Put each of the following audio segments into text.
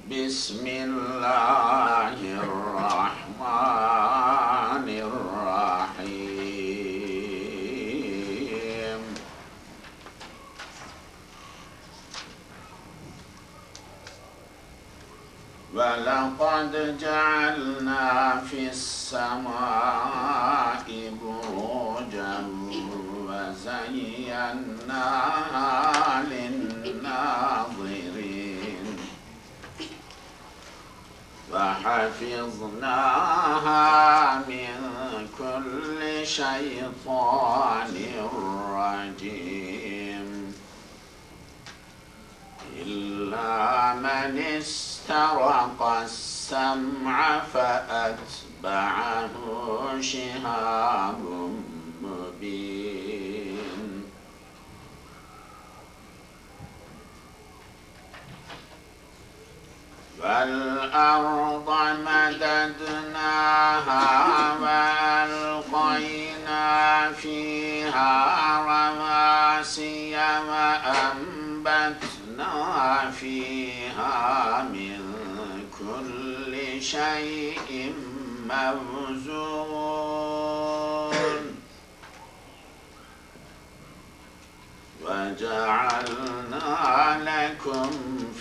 بسم الله الرحمن الرحيم ولقد جعلنا في السماء بروجا وزيناها للناظرين وحفظناها من كل شيطان رجيم إلا من استرق السمع فأتبعه شهاب مبين والأرض مددناها وألقينا فيها رواسي وأنبتنا فيها من كل شيء موزون وجعلنا لكم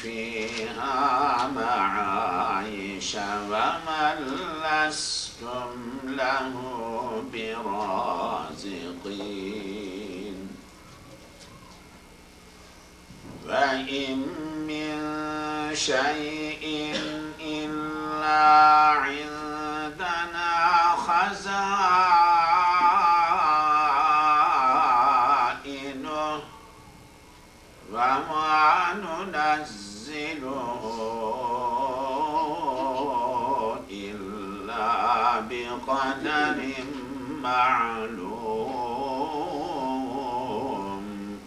فيها معايش ومن لستم له برازقين وإن من شيء إلا عندنا خزائنه وما ننزله إلا بقدر معلوم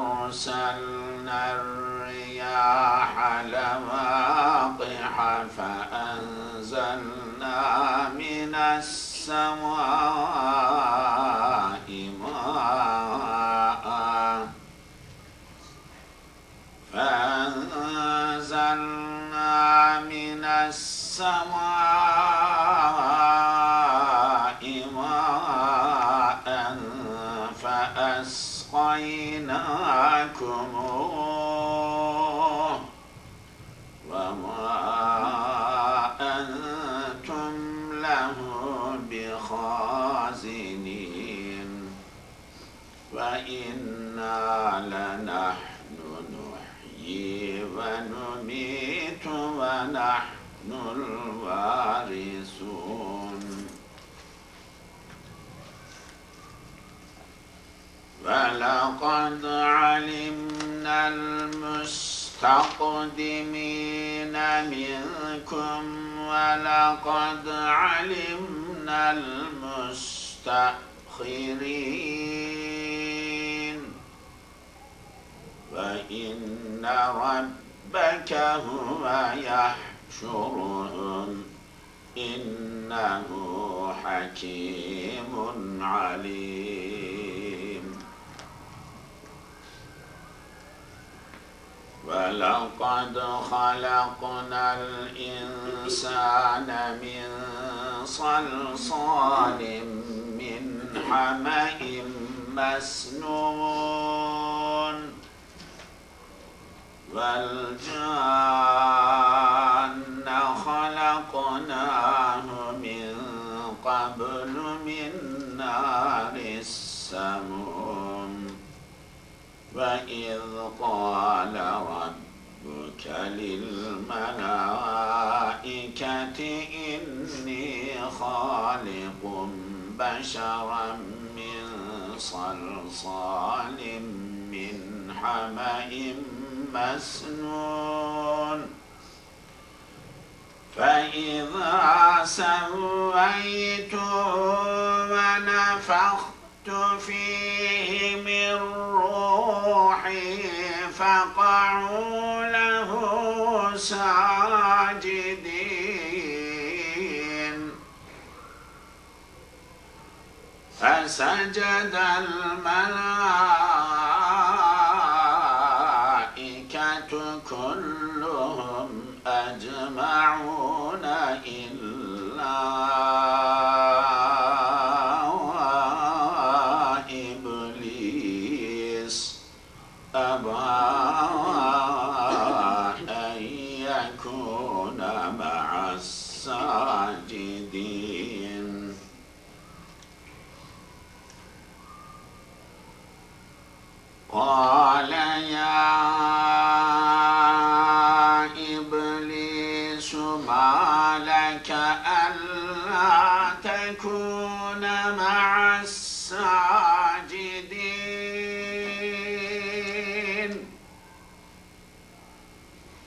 فأرسلنا الرياح لواقح فأنزلنا من السماء ماء فأسقيناكموه وما أنتم له بخازنين وإنا لنحن نحيي ونميت ونحن الوارثون ولقد علمنا المستقدمين منكم ولقد علمنا المستأخرين وإن ربك هو يحشرهم إنه حكيم عليم ولقد خلقنا الإنسان من صلصال من حمأ مسنون والجان خلقناه من قبل من نار السموم وإذ قال ربك للملائكة إني خالق بشرا من صلصال من حمأ مسنون فإذا سويته ونفخت فيه من روحي فقعوا له ساجدين فسجد الملائكة كلهم أجمعون إلا إبليس أبى أن يكون مع الساجدين. قال يا إبليس ما لك ألا تكون مع الساجدين؟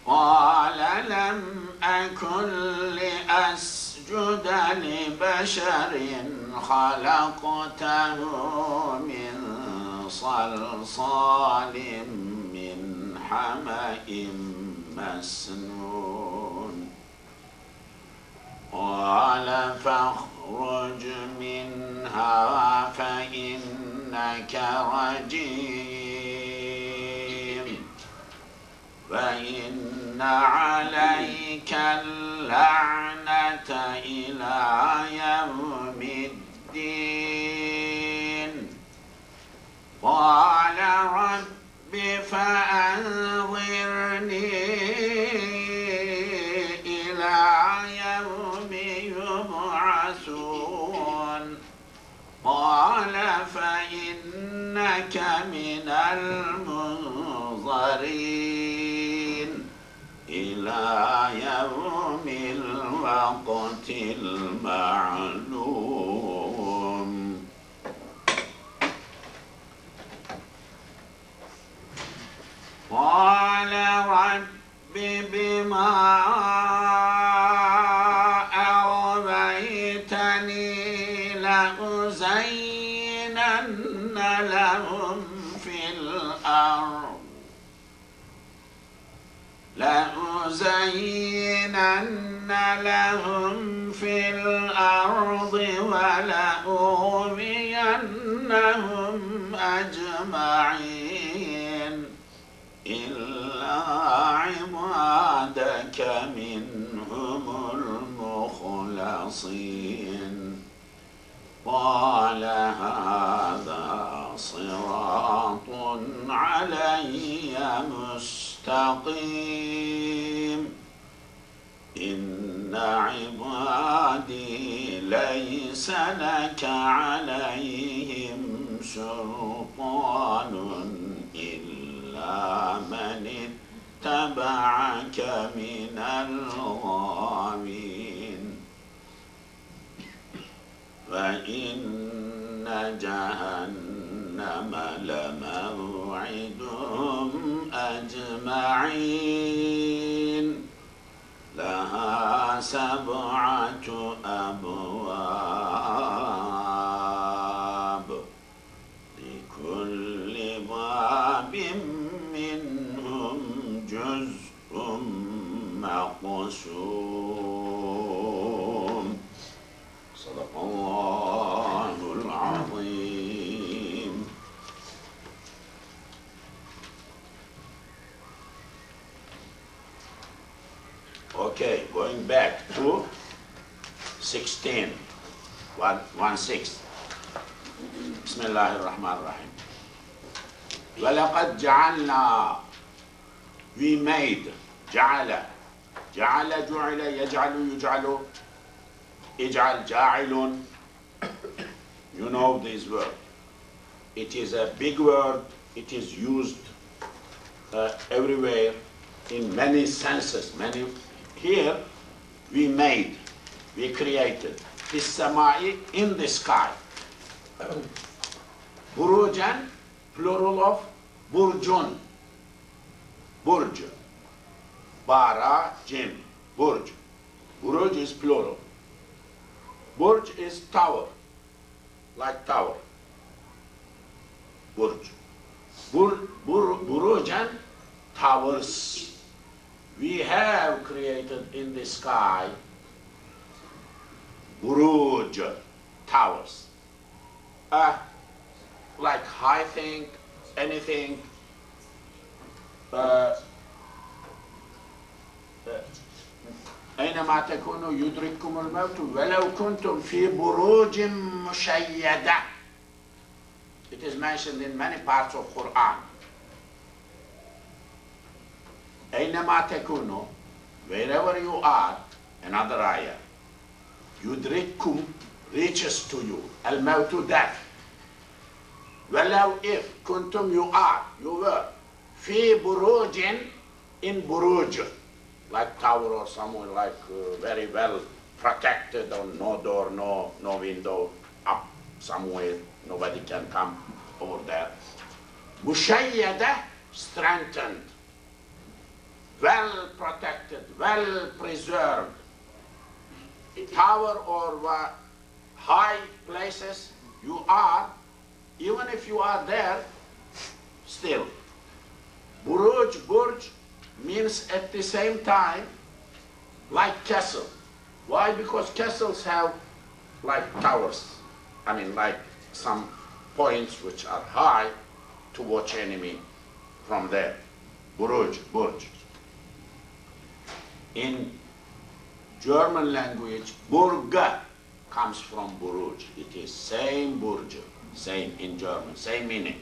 قال لم أكن لأسجد لبشر خلقته من صلصال من حمأ مسنون. قال فاخرج منها فإنك رجيم فإن عليك اللعنة إلى يوم الدين. قال رب فأنظرني إلى يوم يبعثون. قال فإنك من المنظرين إلى يوم الوقت المعلوم. قال رب بما أغويتني لأزينن لهم في الأرض ولأغوينهم أجمعين إلا عبادك منهم المخلصين. قال هذا صراط علي مستقيم إن عبادي ليس لك عليهم سلطان إلا من اتبعك من الغاوين. فإن جهنم لموعدهم أجمعين لها 7 أبواب لكل باب منهم جزء مقسوم. صدق الله العظيم. Okay, going back to 16, 1-6. بسم الله الرحمن الرحيم. ولقد جعلنا, we made, جعل, جعل, جعل, يجعل, يجعل, اجعل, جاعل. You know this word. It is a big word. It is used everywhere in many senses. Many. Here we made, we created. Fissamai, in the sky. Burujan, plural of burjun. Burj. Bara, jin. Burj. Buruj is plural. Burj is tower, like tower. Burj. Burujan, towers. We have created in the sky buruj, towers. Like high thing, anything أينما تكونوا يدرككم الموت ولو كنتم في بروج مشيدة. It is mentioned in many parts of Quran. أينما تكونوا, wherever you are, another ayah. يدرككم, reaches to you. الموت, death. ولو if كنتم, you are, you were. في بروج, in buruj, like tower or somewhere like very well protected, or no door, no window, up somewhere, nobody can come over there. Mushayyada, strengthened, well protected, well preserved. Tower or high places, you are, even if you are there, still. Buruj, burj, means at the same time like castle. Why? Because castles have like towers. I mean like some points which are high to watch enemy from there. Buruj, burj. In German language, burga comes from buruj. It is same burj, same in German, same meaning.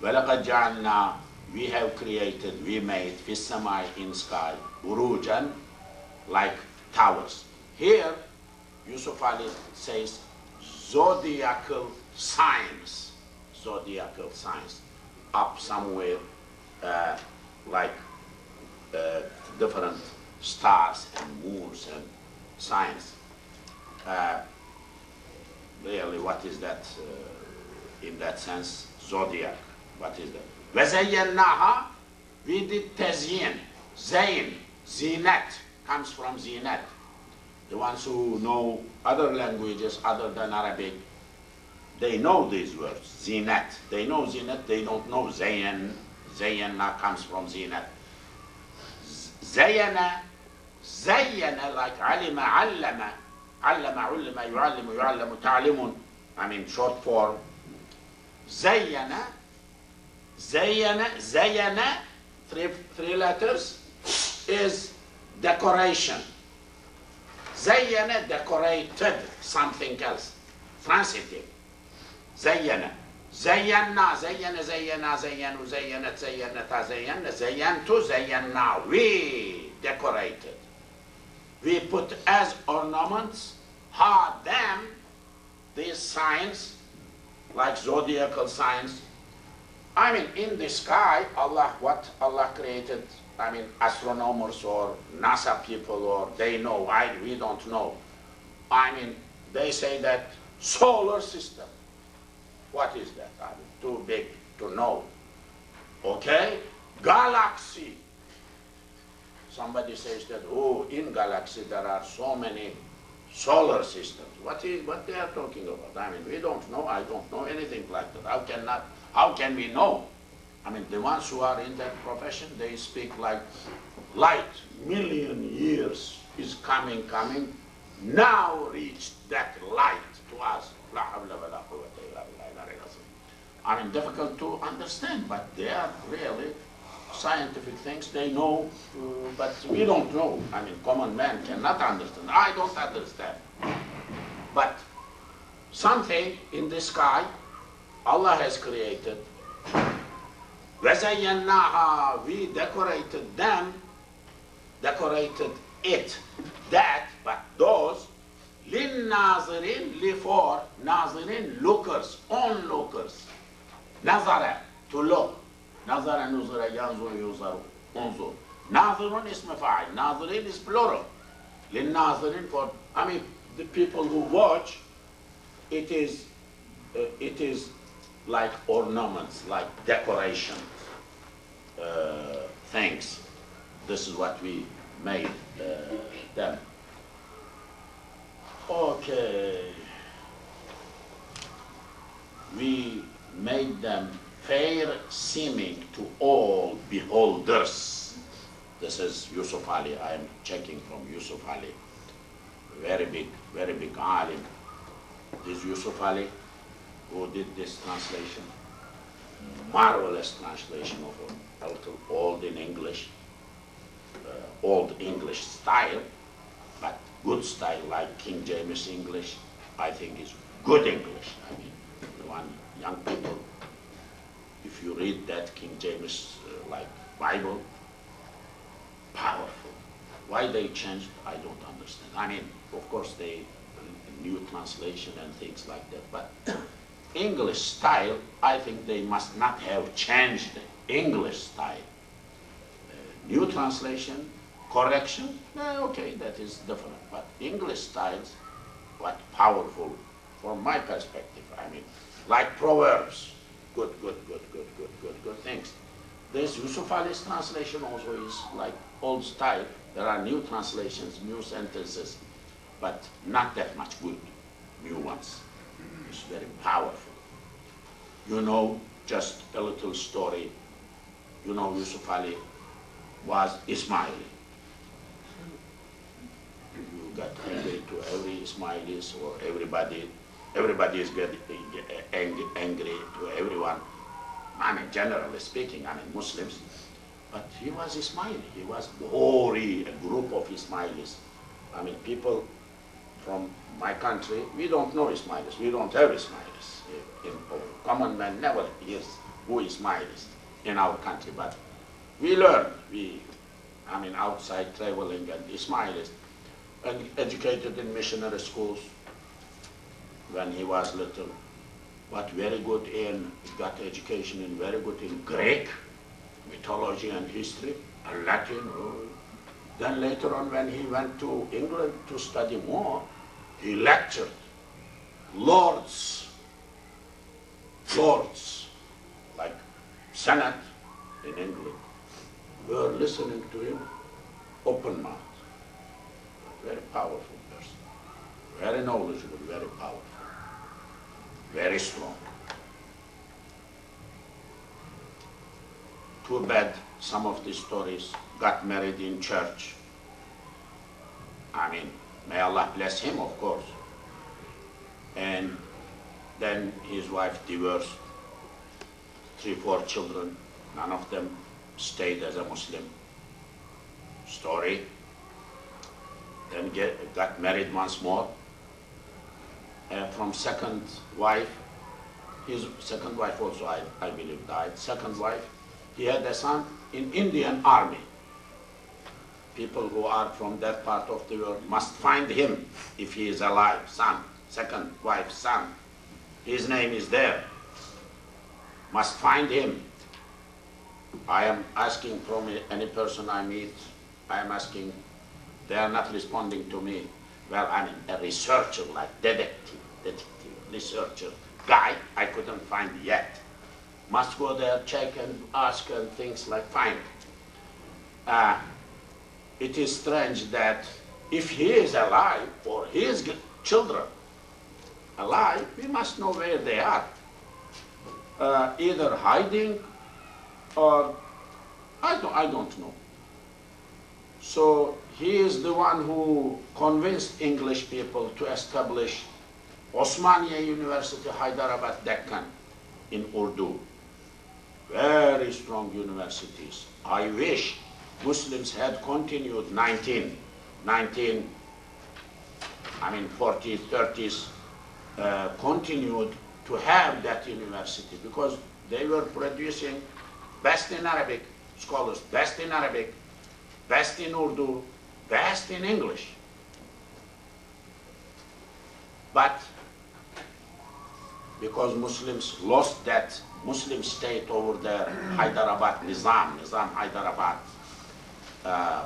وَلَقَدْ جَعَلْنَا, we have created, we made, فِي السَّمَاءِ, in sky, burujan, like towers. Here, Yusuf Ali says, zodiacal signs, zodiacal signs, up somewhere, like different stars and moons and signs. Really, what is that in that sense? Zodiac, what is that? وَزَيَّنَّاهَا, we did tazyin, zayn, zinat, comes from zinat. The ones who know other languages other than Arabic, they know these words, zinat. They know zinat, they don't know zayn. Zayyana comes from zinat. Zayyana, zayyana, like alima, allama, allama, ullima, yu'allimu, yu'allamu, ta'limun. I mean short form. Zayyana, zayyana, zayyana, three letters, is decoration. Zayyana, decorated something else, transitive. Zayyana, zayyanna, zayyana, zayyana, zayyanu, zayyanat, zayyanata, zayyanna, zayyantu, zayyanna. We decorated. We put as ornaments, them, these signs, like zodiacal signs. I mean, in the sky, what Allah created, I mean, astronomers or NASA people, or they know, we don't know. I mean, they say that solar system. What is that? I mean, too big to know. Okay? Galaxy. Somebody says that, oh, in galaxy there are so many solar systems. What they are talking about? I mean, we don't know. I don't know anything like that. How can we know? I mean, the ones who are in that profession, they speak like light, million years is coming, now reached that light to us. I mean, difficult to understand, but they are really scientific things. They know, but we don't know. I mean, common man cannot understand. I don't understand. But something in the sky, Allah has created. وَزَيَّنَّاهَا, we decorated them, decorated it, that, but those, لِلنَّاظِرِينَ, for nazirin, lookers, onlookers. Nazara, to look. Nazara, nuzara, yanzur, yuzaru, unzur. Nazirun is mafa'il, nazirin is plural. لِلنَّاظِرِينَ, for, I mean, the people who watch, it is like ornaments, like decoration things. This is what we made them. Okay. We made them fair seeming to all beholders. This is Yusuf Ali. I am checking from Yusuf Ali. Very big alim. This Yusuf Ali, who did this translation, marvelous translation of old in English, old English style, good style like King James English, I think is good English. I mean, the one young people, if you read that King James like Bible, powerful. Why they changed, I don't understand. I mean, of course they new translation and things like that, but English style, I think they must not have changed the English style. New translation, correction, okay, that is different. But English styles, what powerful from my perspective. I mean, like Proverbs, good things. This Yusuf Ali's translation also is like old style. There are new translations, new sentences, but not that much good, new ones. It's very powerful. You know, just a little story. You know, Yusuf Ali was Ismaili. You got angry to every Ismailis or everybody is getting angry to everyone. I mean, generally speaking, I mean, Muslims. But he was Ismaili. He was Bohori, a group of Ismailis. I mean, people from my country, we don't know Ismailis. We don't have Ismailis. Common man never hears who Ismailis in our country. But we learn. I mean, outside traveling and Ismailis, and educated in missionary schools when he was little. But very good in, got education in very good in Greek, mythology and history, and Latin. Then later on when he went to England to study more, he lectured. Lords, like Senate in England, were listening to him open mouth. Very powerful person, very knowledgeable, very powerful. Very strong. Too bad some of these stories got married in church. I mean, may Allah bless him, of course. And then his wife divorced, 3, 4 children. None of them stayed as a Muslim. Story. Then got married once more. From second wife, his second wife also, I believe, died. Second wife, he had a son in Indian army. People who are from that part of the world must find him if he is alive, son, second wife's son. His name is there. Must find him. I am asking from any person I meet, I am asking, they are not responding to me. Well, I mean, a researcher, like detective, researcher, guy, I couldn't find yet. Must go there, check and ask and things like, find. It is strange that if he is alive, or his children alive, we must know where they are. Either hiding, or I don't know. So he is the one who convinced English people to establish Osmania University, Hyderabad, Deccan, in Urdu. Very strong universities. I wish Muslims had continued 40s, 30s, continued to have that university, because they were producing best in Arabic scholars, best in Arabic, best in Urdu, best in English. But because Muslims lost that Muslim state over there, Hyderabad, Nizam Hyderabad,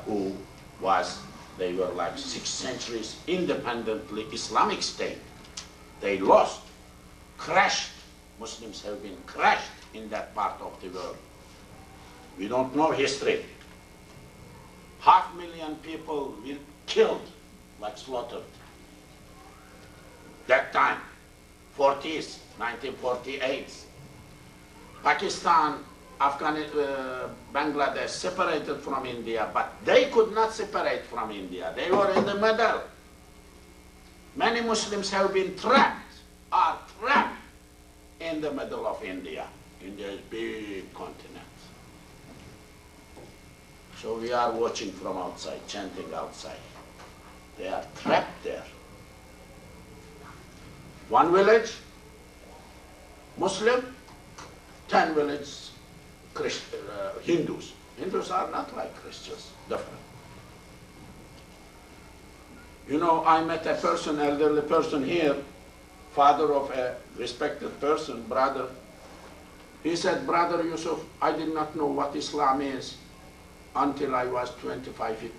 who was, they were like 6 centuries independently Islamic state. They lost, crashed. Muslims have been crashed in that part of the world. We don't know history. 500,000 people were killed, like slaughtered. That time, 40s, 1948. Pakistan, Afghanistan, Bangladesh separated from India, but they could not separate from India. They were in the middle. Many Muslims have been trapped, are trapped in the middle of India. India is a big continent. So we are watching from outside, chanting outside. They are trapped there. One village, Muslim, 10 villages, Hindus. Hindus are not like Christians, different. You know, I met a person, elderly person here, father of a respected person, brother. He said, Brother Yusuf, I did not know what Islam is until I was 25 years.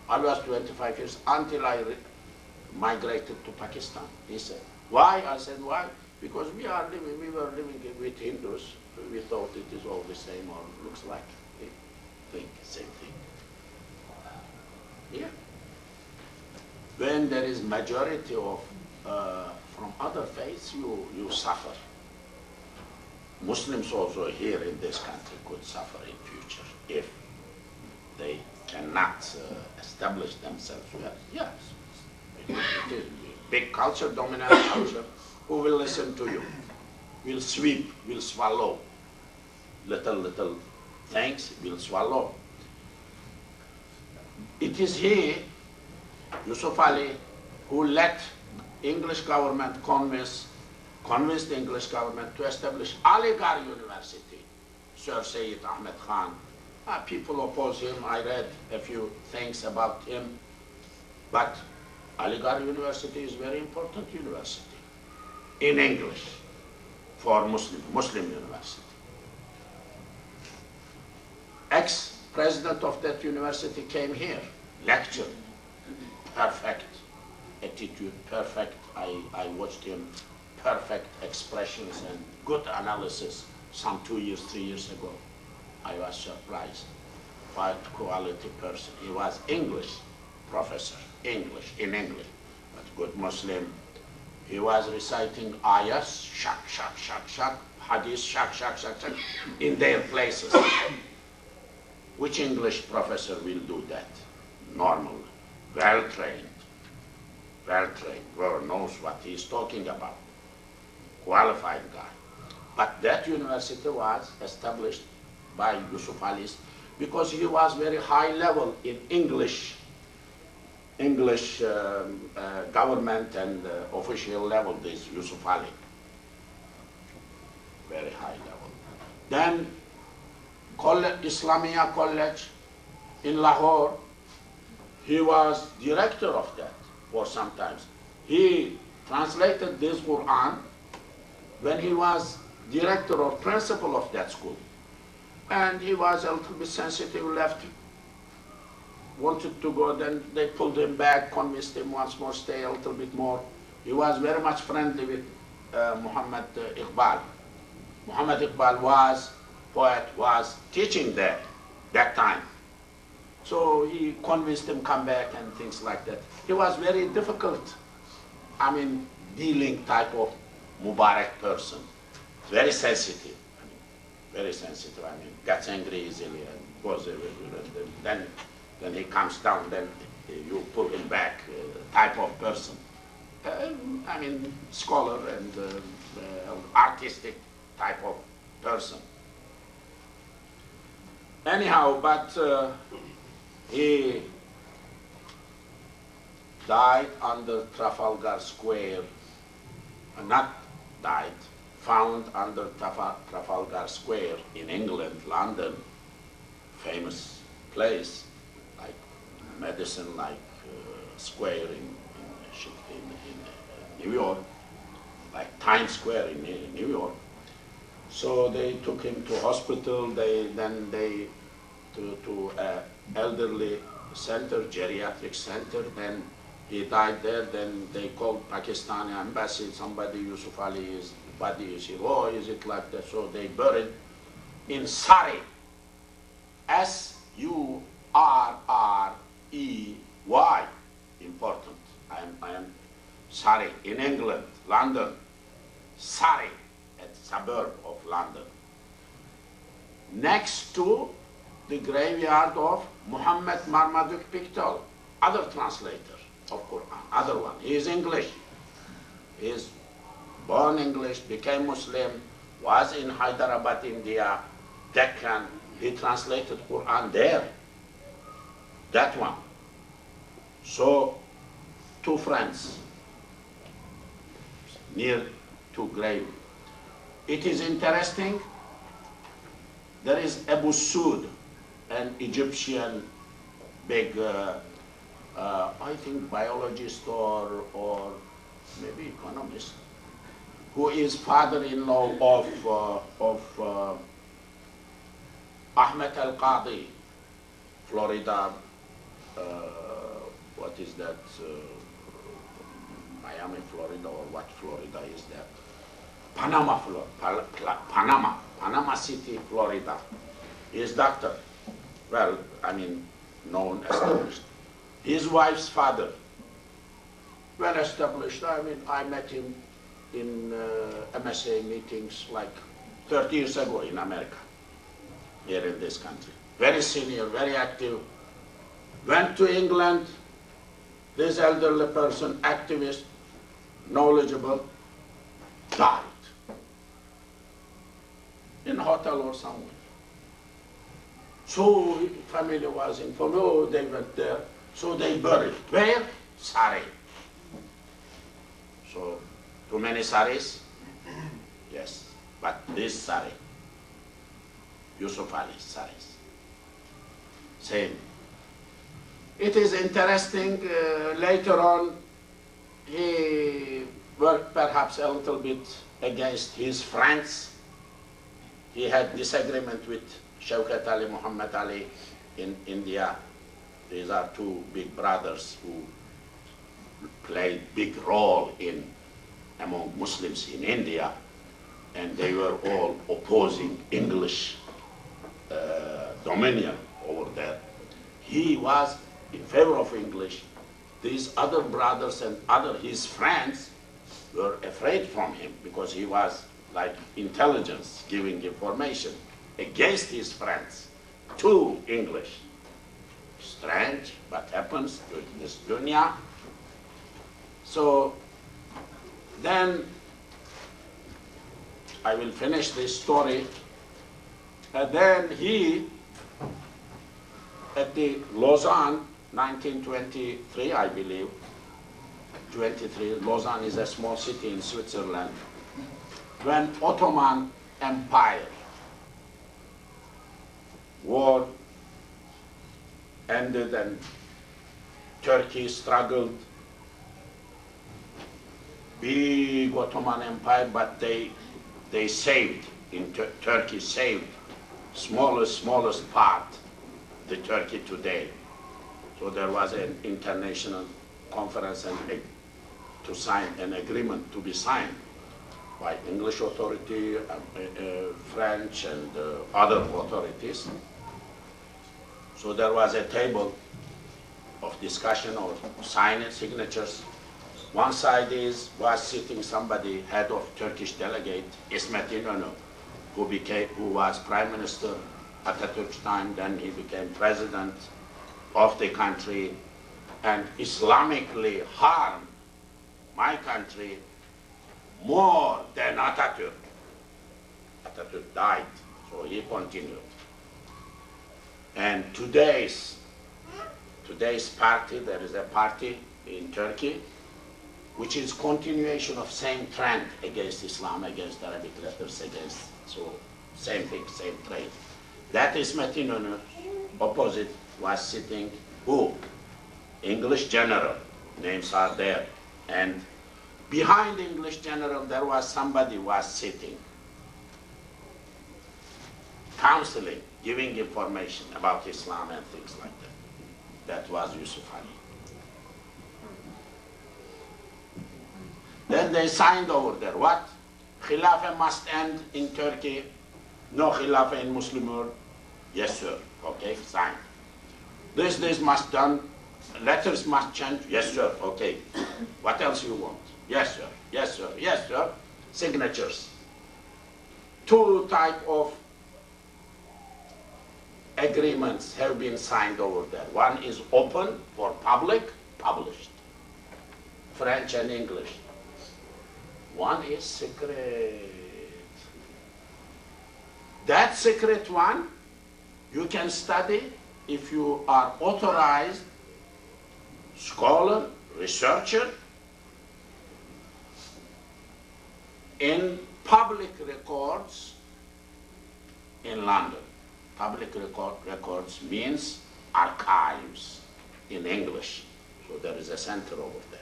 I was 25 years until I migrated to Pakistan. He said, why? I said, why? Because we were living with Hindus. We thought it is all the same or looks like the same thing. Yeah. When there is majority of from other faiths, you suffer. Muslims also here in this country could suffer in future if they cannot establish themselves well. Yes, it is big culture, dominant culture. Who will listen to you? Will sweep, will swallow. Little things will swallow. It is he, Yusuf Ali, who let English government convinced the English government to establish Aligarh University. Sir Sayyid Ahmed Khan. People oppose him. I read a few things about him. But Aligarh University is a very important university in English for Muslim university. Ex-president of that university came here, lectured. Perfect attitude, perfect. I watched him. Perfect expressions and good analysis some 2 years, 3 years ago. I was surprised. Quite quality person. He was English professor, English, in English, but good Muslim. He was reciting ayahs, shak, shak, shak, shak, hadith, shak, shak, shak, shak, in their places. Which English professor will do that? Normal, well-trained, knows what he's talking about. Qualified guy. But that university was established by Yusuf Ali because he was very high level in English government and official level, this Yusuf Ali. Very high level. Then Islamia College in Lahore, he was director of that for some time. He translated this Quran when he was director or principal of that school. And he was a little bit sensitive, left, wanted to go, then they pulled him back, convinced him once more, stay a little bit more. He was very much friendly with Muhammad Iqbal. Muhammad Iqbal was poet, was teaching there that time. So he convinced him come back and things like that. He was very difficult, dealing type of Mubarak person, very sensitive, very sensitive. Gets angry easily and goes then he comes down. Then you pull him back, type of person. Scholar and artistic type of person. Anyhow, but he died under Trafalgar Square, not died, found under Trafalgar Square in England, London, famous place, like Madison, like Square in New York, like Times Square in New York. So they took him to hospital, then they to elderly center, geriatric center, then he died there, then they called Pakistani embassy, somebody, Yusuf Ali's body is here, oh, is it like that? So they buried in Surrey, S-U-R-R-E-Y, important. I am Surrey, in England, London, Surrey, a suburb of London, next to the graveyard of Muhammad Marmaduke Pickthall, other translator of Quran, other one. He is English. He is born English, became Muslim, was in Hyderabad, India, Deccan. He translated Quran there. That one. So, two friends near to grave. It is interesting. There is Abu Sud, an Egyptian big, I think biologist or maybe economist, who is father-in-law of Ahmed Al-Qadi, Florida, what is that, Miami, Florida, or what Florida is that? Panama City, Florida. He is doctor, well, I mean, known, established. His wife's father, well established. I mean, I met him in MSA meetings like 30 years ago in America, here in this country. Very senior, very active. Went to England, this elderly person, activist, knowledgeable, died in a hotel or somewhere. So family was informed, oh, they went there. So they buried. Where? Surrey. So, too many Surreys? Yes, but this Surrey, Yusuf Ali Surreys. Same. It is interesting, later on, he worked perhaps a little bit against his friends. He had disagreement with Shaukat Ali, Muhammad Ali in India. These are two big brothers who played big role among Muslims in India, and they were all opposing English dominion over there. He was in favor of English. These other brothers and his friends were afraid from him because he was like intelligence, giving information against his friends to English. Strange, what happens to this dunya. So then I will finish this story. And then he, at the Lausanne, 1923, I believe, 23, Lausanne is a small city in Switzerland, when Ottoman Empire war ended and Turkey struggled, big Ottoman Empire, but they saved, Turkey saved smallest part, the Turkey today. So there was an international conference and to sign an agreement to be signed by English authority, French and other authorities. So there was a table of discussion or signatures. One side was sitting somebody, head of Turkish delegate, İsmet İnönü, who was prime minister at Atatürk's time, then he became president of the country and Islamically harmed my country more than Atatürk. Atatürk died, so he continued. And today's party, there is a party in Turkey, which is continuation of same trend against Islam, against Arabic letters, so same thing, same trend. That is İsmet İnönü, opposite was sitting, who? English general, names are there. And behind English general, there was somebody was sitting, counseling, giving information about Islam and things like that. That was Yusuf Ali. Then they signed over there, what? Khilafah must end in Turkey, no Khilafah in Muslim world. Yes, sir. Okay, signed. This must done, letters must change. Yes, sir. Okay. What else you want? Yes, sir. Yes, sir. Yes, sir. Signatures. Two type of agreements have been signed over there. One is open for public, published, French and English. One is secret. That secret one, you can study if you are authorized scholar, researcher in public records in London. Public records means archives in English. So there is a center over there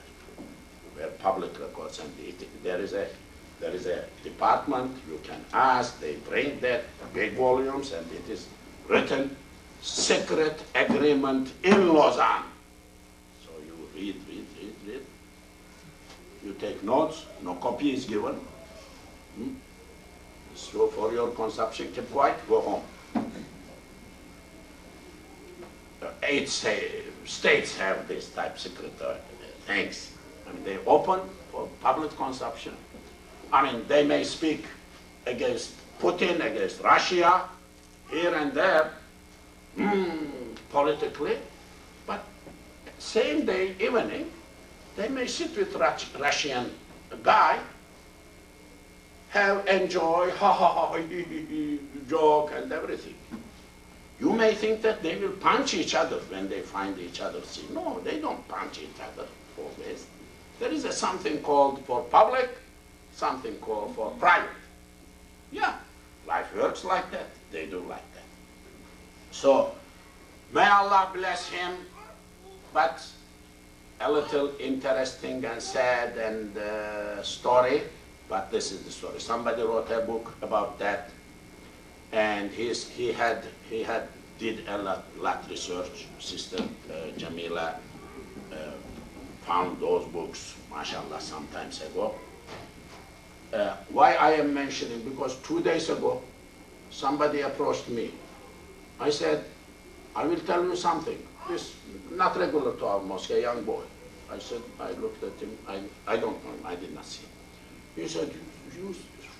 where public records, and there is a department you can ask. They bring that big volumes, and it is written secret agreement in Lausanne. So you read. You take notes. No copy is given. So for your consumption, keep quiet, go home. 8 states have this type secret things. I mean, they open for public consumption. I mean, they may speak against Putin, against Russia, here and there, politically, but same day, evening, they may sit with Russian guy, enjoy, joke and everything. You may think that they will punch each other when they find each other. See, no, they don't punch each other always. There is something called for public, something called for private. Yeah, life works like that. They do like that. So, may Allah bless him, but a little interesting and sad and story, but this is the story. Somebody wrote a book about that, and he did a lot research. Sister Jamila found those books, mashallah, some times ago. Why I am mentioning? Because 2 days ago, somebody approached me. I said, I will tell you something. This not regular to our mosque, a young boy. I said, I looked at him, I don't know him, I did not see him. He said, you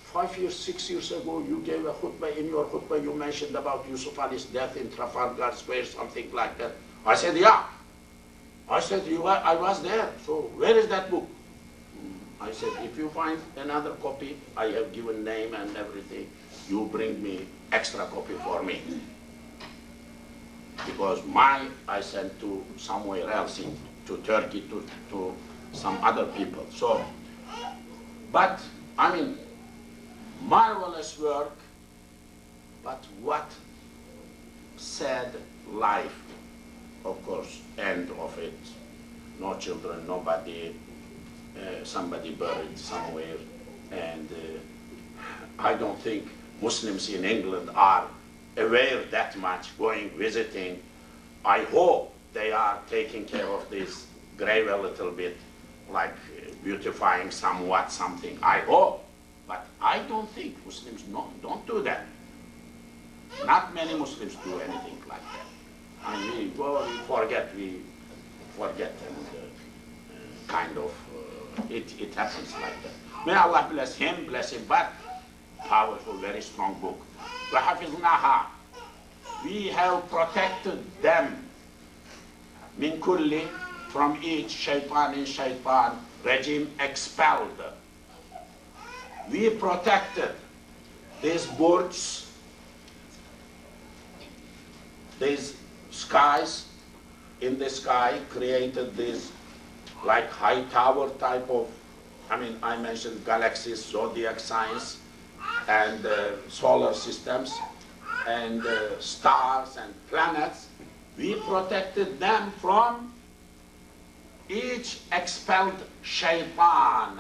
5 years, 6 years ago, you gave a khutbah. In your khutbah, you mentioned about Yusuf Ali's death in Trafalgar Square, something like that. I said, yeah. I said, I was there. So where is that book? I said, if you find another copy, I have given name and everything, you bring me extra copy for me. Because mine I sent to somewhere else, to Turkey, to some other people. So, but I mean, marvelous work, but what sad life, of course, end of it. No children, nobody, somebody buried somewhere, and I don't think Muslims in England are aware that much, going, visiting. I hope they are taking care of this grave a little bit, like beautifying somewhat something. I hope, but I don't think Muslims don't do that. Not many Muslims do anything like that. I mean, we forget, and kind of, it happens like that. May Allah bless him, but powerful, very strong book. وَحَفِظْنَاهَا. We have protected them, min kulli, from each shaitan regime expelled. We protected these birds, these skies, in the sky, created this like high tower type of, I mentioned galaxies, zodiac signs, and solar systems, and stars and planets. We protected them from each expelled shaitan.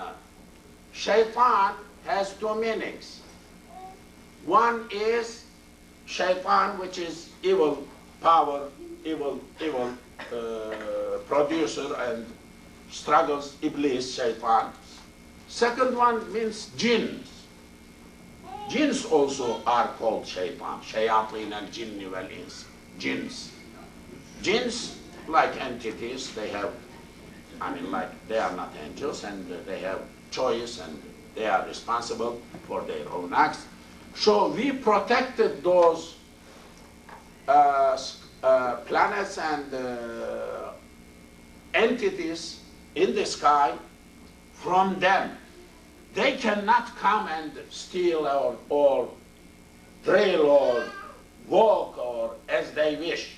Shaitan has two meanings. One is shaitan, which is evil power, evil producer and struggles, iblis, shaitan. Second one means jinns. Jinns also are called shaitan. Shayateen al-jinni wal-ins. Jinns. Jinns, like entities, they have, they are not angels, and they have choice, and they are responsible for their own acts. So we protected those planets and entities in the sky from them. They cannot come and steal or drill or walk or as they wish,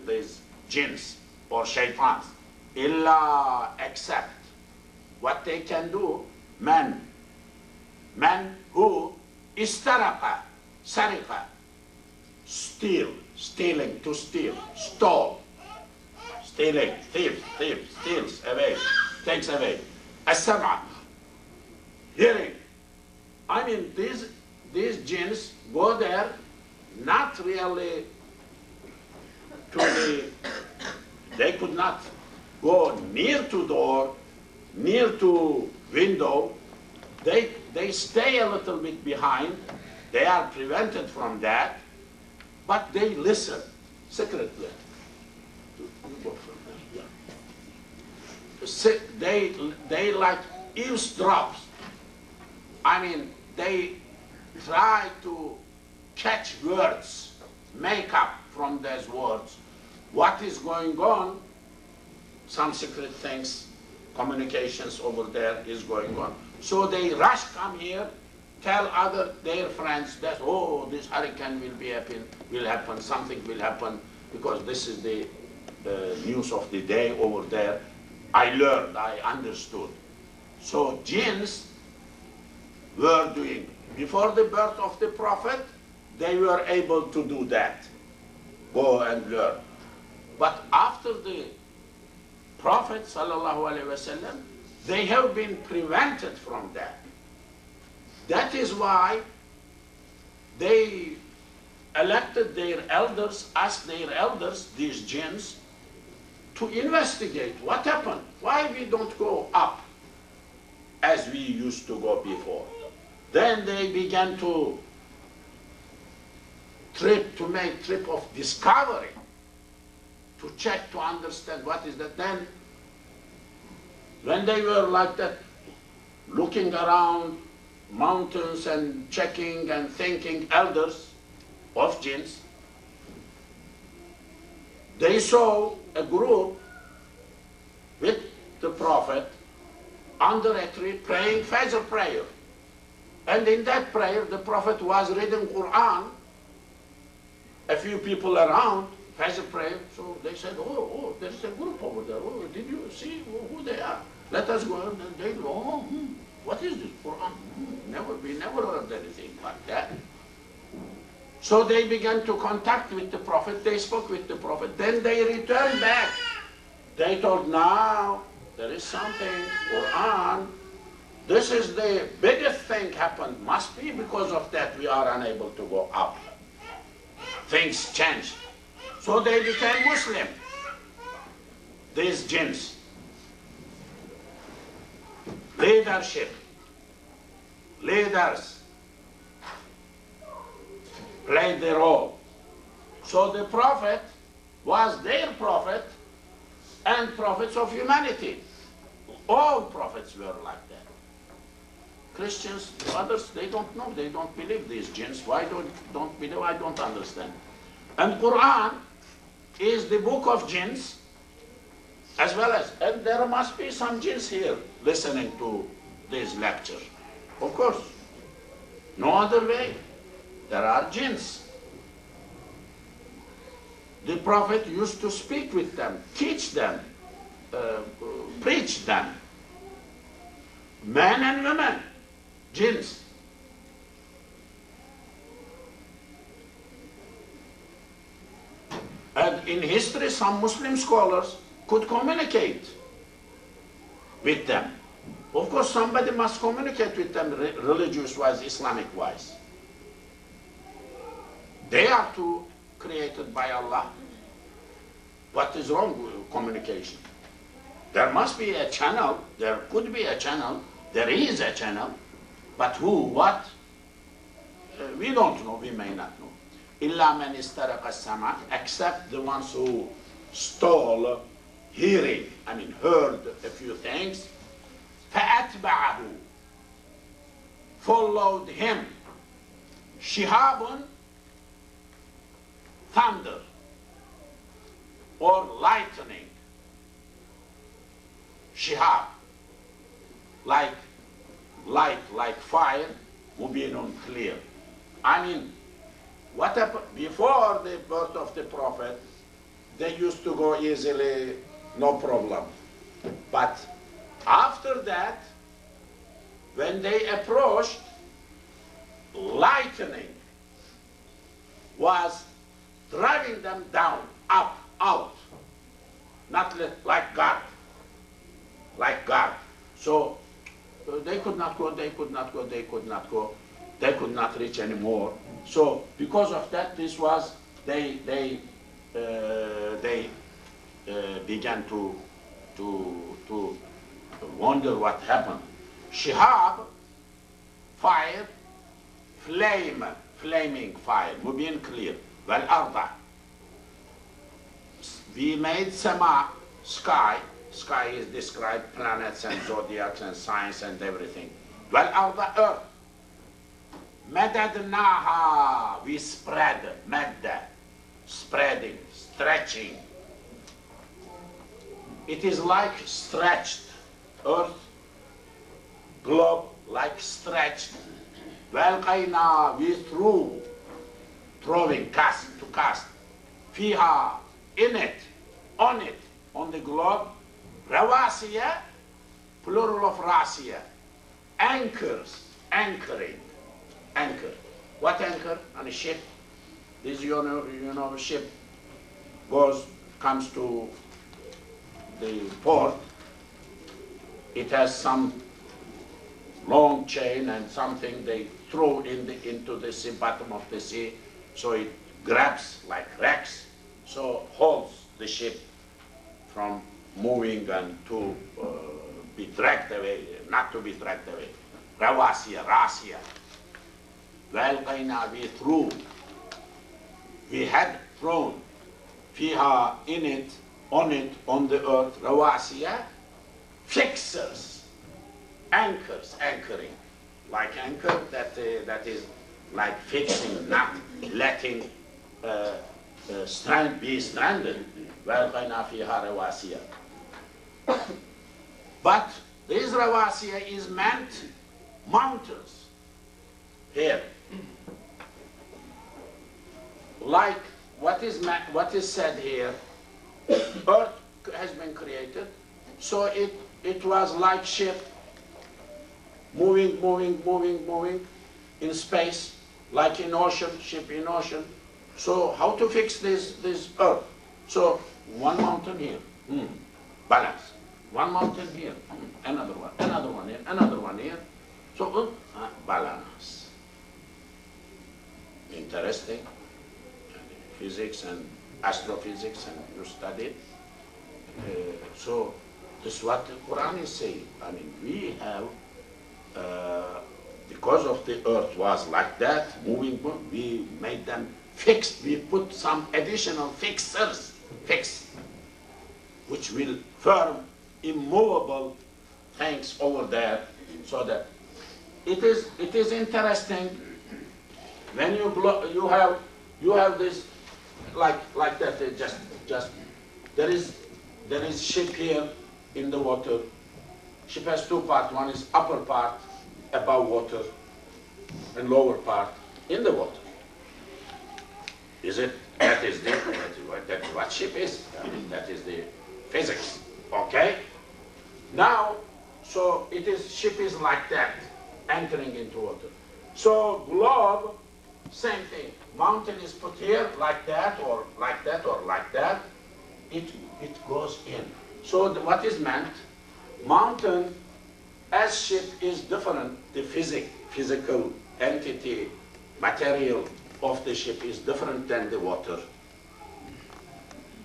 these jinns or shaitans. illa except what they can do, men who istaraqa, sariqa, stealing, to steal, stole, stealing, steals away, takes away. As-sam'a, hearing. I mean, these jinns go there, not really to they could not go near to door, near to window. They stay a little bit behind. They are prevented from that, but they listen secretly. They like eavesdrops. I mean, they try to catch words, make up from those words what is going on. Some secret things, communications over there is going on. So they rush, come here, tell their friends that, oh, this hurricane will happen, something will happen, because this is the news of the day over there. I learned, I understood. So jinns were doing, before the birth of the Prophet, they were able to do that, go and learn. But after the Prophet ﷺ, they have been prevented from that. That is why they elected their elders, asked their elders, these jinns, to investigate what happened, why we don't go up as we used to go before. Then they began to make trip of discovery, to check, to understand what is that. Then when they were like that, looking around mountains and checking and thinking, elders of jinns, they saw a group with the Prophet under a tree praying Fajr prayer. And in that prayer, the Prophet was reading Quran, a few people around, Fajr prayer. So they said, oh, there's a group over there. Oh, did you see who they are? Let us go. And they go, what is this Quran? We never heard anything like that. So they began to contact with the Prophet. They spoke with the Prophet. Then they returned back. They told, now there is something, Quran. This is the biggest thing happened. Must be because of that we are unable to go up. Things changed. So they became Muslim, these jinns. Leadership, leaders played the role. So the Prophet was their prophet and prophets of humanity. All prophets were like that. Christians, others, they don't know, they don't believe these jinns. Why don't believe? I don't understand. And Quran is the book of jinns, as well as, and there must be some jinns here listening to this lecture. Of course, no other way. There are jinns. The Prophet used to speak with them, teach them, preach them. Men and women, jinns. And in history, some Muslim scholars could communicate with them. Of course, somebody must communicate with them religious-wise, Islamic-wise. They are two created by Allah. What is wrong with communication? There must be a channel, there could be a channel, there is a channel, but who, what? We don't know, we may not know. Illa man istaraqa as-sama', except the ones who stole hearing, I mean heard a few things. فَأَتْبَعَهُ, followed him. Shihabun, thunder or lightning. Shihab, like light, like fire, mubinun, clear. I mean, what happened before the birth of the Prophet? They used to go easily, no problem. But after that, when they approached, lightning was driving them down, up, out, not like God, like God. So they could not go, they could not go, they could not go, they could not reach anymore. So because of that, this was, they began to wonder what happened. Shihab, fire, flame, flaming fire, mubin clear. Wal arda. We made sama, sky. Sky is described planets and zodiacs and science and everything. Wal arda, earth. Madadnaha, we spread, madda, spreading, stretching. It is like stretched, earth, globe, like stretched. Walqayna, we threw, throwing, cast, to cast. Fiha, in it, on the globe. Rawasiya, plural of rasiya. Anchors, anchoring, anchor. What anchor? On a ship. This, you know, a ship comes to the port. It has some long chain and something they throw into the sea, bottom of the sea, so it grabs like wrecks, so holds the ship from moving and to be dragged away, not to be dragged away. Rawasiya, rasiya. Walqayna, we threw. We had thrown. Fiha, in it, on the earth. Rawasiya, fixers. Anchors, anchoring. Like anchor, that is like fixing, not letting be stranded. Walqayna fiha rawasiya. But this rawasiya is meant mountains. Here. Like what is said here, earth has been created, so it was like ship, moving in space, like in ocean, ship in ocean. So how to fix this earth? So one mountain here, balance. One mountain here, another one here, another one here. So balance. Interesting. Physics and astrophysics, and you studied. So this is what the Quran is saying. I mean, we have, because of the earth was like that, moving, we made them fixed. We put some additional fixers, which will firm, immovable things over there, so that it is interesting when you have this like that. Just there is ship here in the water. Ship has two parts. One is upper part above water, and lower part in the water. Is it? That is what ship is. I mean, that is the physics. Okay. Now, so ship is like that, entering into water. So globe, same thing. Mountain is put here like that, or like that, or like that. It goes in. So what is meant? Mountain as ship is different. The physical entity, material of the ship is different than the water.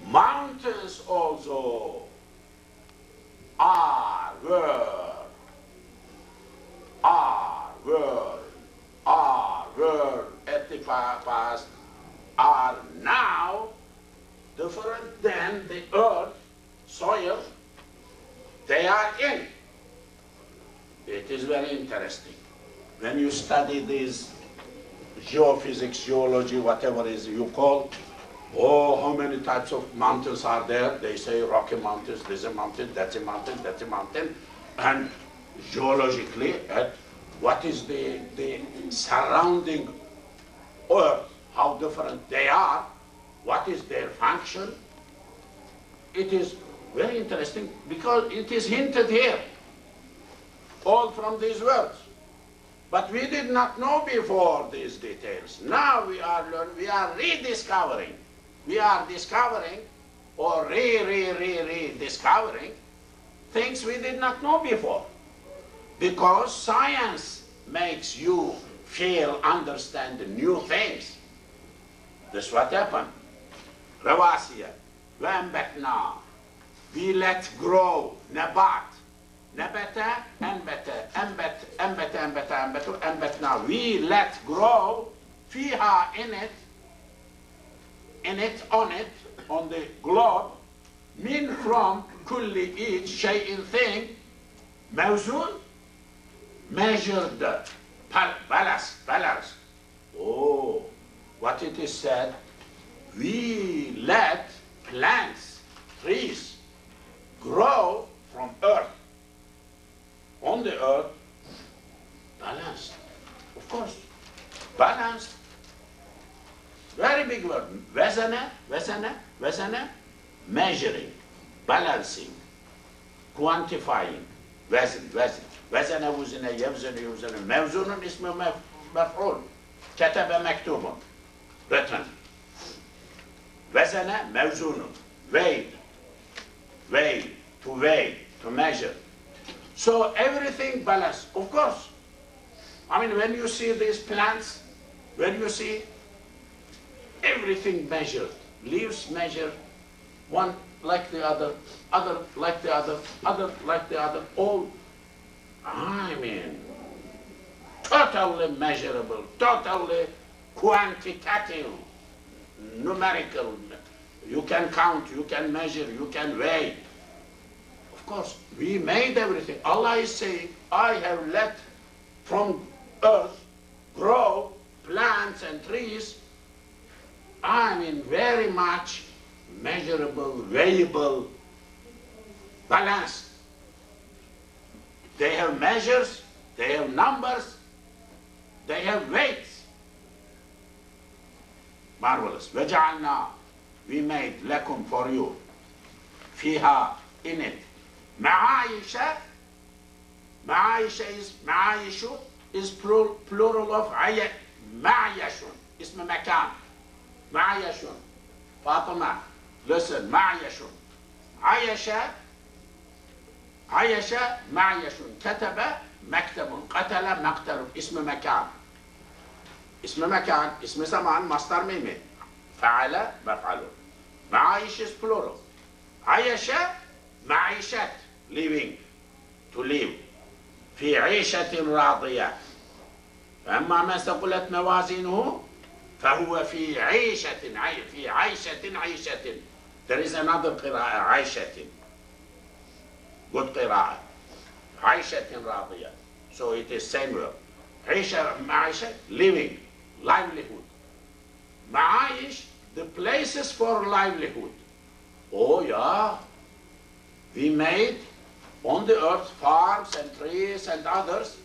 Mountains also were at the past, are now different than the earth, soil they are in. It is very interesting. When you study this geophysics, geology, whatever it is you call, how many types of mountains are there? They say Rocky Mountains, there's a mountain, that's a mountain, that's a mountain. And geologically, what is the surrounding earth, how different they are, what is their function? It is Very interesting, because it is hinted here, all from these words. But we did not know before these details. Now we are learning, we are rediscovering. We are discovering or rediscovering things we did not know before. Because science makes you feel, understand new things. That's what happened. Rawasiya, وأنبتنا. We let grow, nabat. Nabata, anbata, anbatna. We let grow, fiha, in it, on the globe, min, from, kulli, each, shay'in, thing, mawzun, measured, balance. Oh, what it is said, we let plants, trees, grow from earth. On the earth, balanced. Of course, balanced. Very big word. Wazana, measuring, balancing, quantifying. Wazana, wuzina, yavzana, mawzunun, ismu maf'ul. Kataba maktubun, written. Wazana, mawzunun, weighed, to weigh, to measure. So everything balanced, of course. I mean, when you see these plants, when you see everything measured, leaves measured, one like the other like the other like the other, all, I mean, totally measurable, totally quantitative, numerical. You can count, you can measure, you can weigh. Of course, we made everything. Allah is saying, I have let from earth grow plants and trees. I mean, very much measurable, weighable, balanced. They have measures, they have numbers, they have weights. Marvelous. وَجَعَلْنَا, we made lakum, for you, fiha, in it. Ma'aisha, ma'aishu is plural of ma'ayashun, ism makan. Ma'ayashun. Fatima, listen, ma'ayashun. Ayasha, ma'ayashun. Kataba, maktabun. Qatala, maqtarun. Ism makan. Ism makan, ism zaman, mastar mimi. Fa'ala, maf'alun. Ma'aish is plural. Ayasha, ma'ishat, living, to live. في عيشة راضية. فأما ما ثقلت موازينه فهو في عيشة. There is another قراءة, عيشة. Good قراءة. عيشة راضية. So it is same word. معيشة, living, livelihood. معايش, the places for livelihood. Oh yeah, we made on the earth farms and trees and others,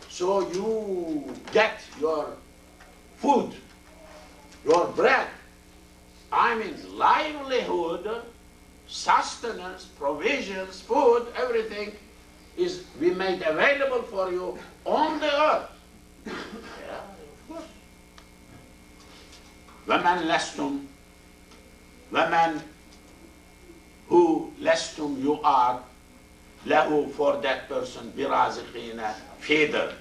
so you get your food, your bread. I mean, livelihood, sustenance, provisions, food, everything is we made available for you on the earth. Yeah, of course. وَمَنْ لَسْتُمْ, وَمَنْ, who lestum, you are, lahu, for that person, biraziqina, feeder.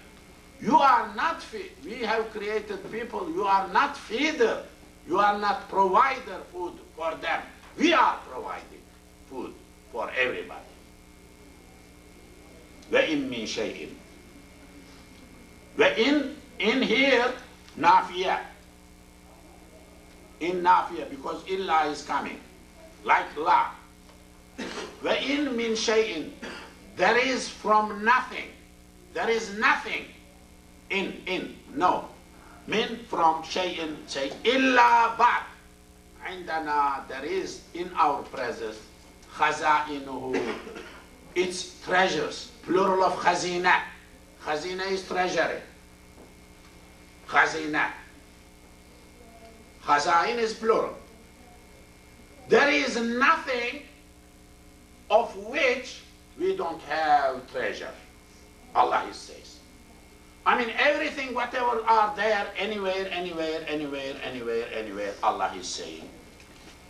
You are not we have created people, you are not feeder, you are not provider food for them. We are providing food for everybody. وَإِن مِّن شَيْءٍ. وَإِن, in here, nafiya. In nafiya, because illa is coming, like la. وَإِن مِّن شَيْءٍ, there is from nothing, there is nothing, no. Min, from shay'in, say, illa but. عندنا, there is in our presence, خزائنه, its treasures, plural of khazina. Khazina is treasury. Khazina. Khazain is plural. There is nothing of which we don't have treasure. Allah says. I mean, everything, whatever are there, anywhere, anywhere, anywhere, anywhere, anywhere, Allah is saying.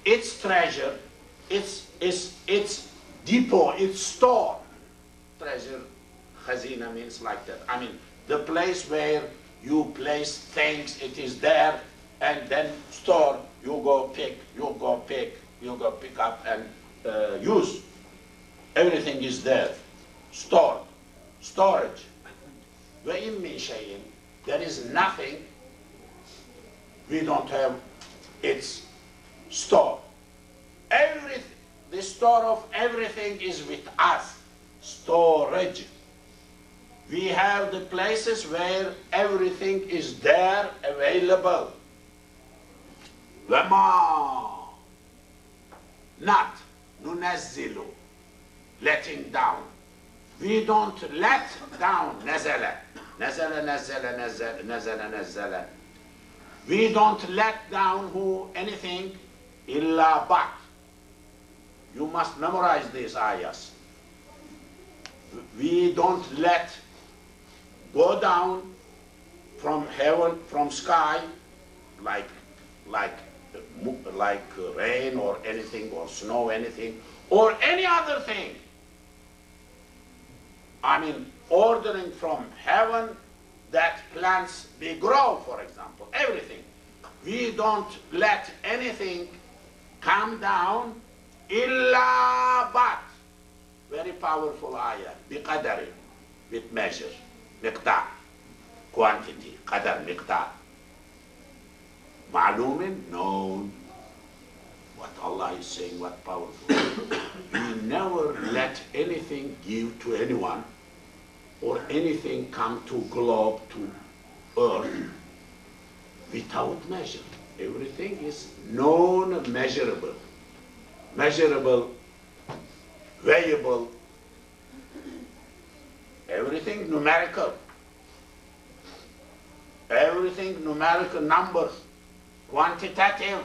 Its treasure, its depot, its store. Treasure, khazina means like that. I mean, the place where you place things, it is there, and then store, you go pick, you go pick up and use. Everything is there, stored, storage. وَإِن مِّن شَيْءٍ, there is nothing we don't have its store. Everything, the store of everything is with us. Storage. We have the places where everything is there, available. وَمَا, not, نُنَزِّلُ, letting down. We don't let down, نَزَلَ, نَزَلَ, نَزَلَ, نَزَلَ, نَزَلَ, نَزَلَ. We don't let down anything, إِلَّا but. You must memorize these ayahs. We don't let go down from heaven, from sky, like rain or anything, or snow, anything, or any other thing. I mean, ordering from heaven that plants be grow, for example, everything. We don't let anything come down, illa but. Very powerful ayah, biqadari, with measure, miqdar, quantity, qadar, miqdar. Ma'lumin, known. What Allah is saying, what powerful. We never let anything give to anyone, or anything come to globe, to earth, without measure. Everything is known, measurable. Measurable, weighable, everything numerical. Everything numerical, numbers, quantitative,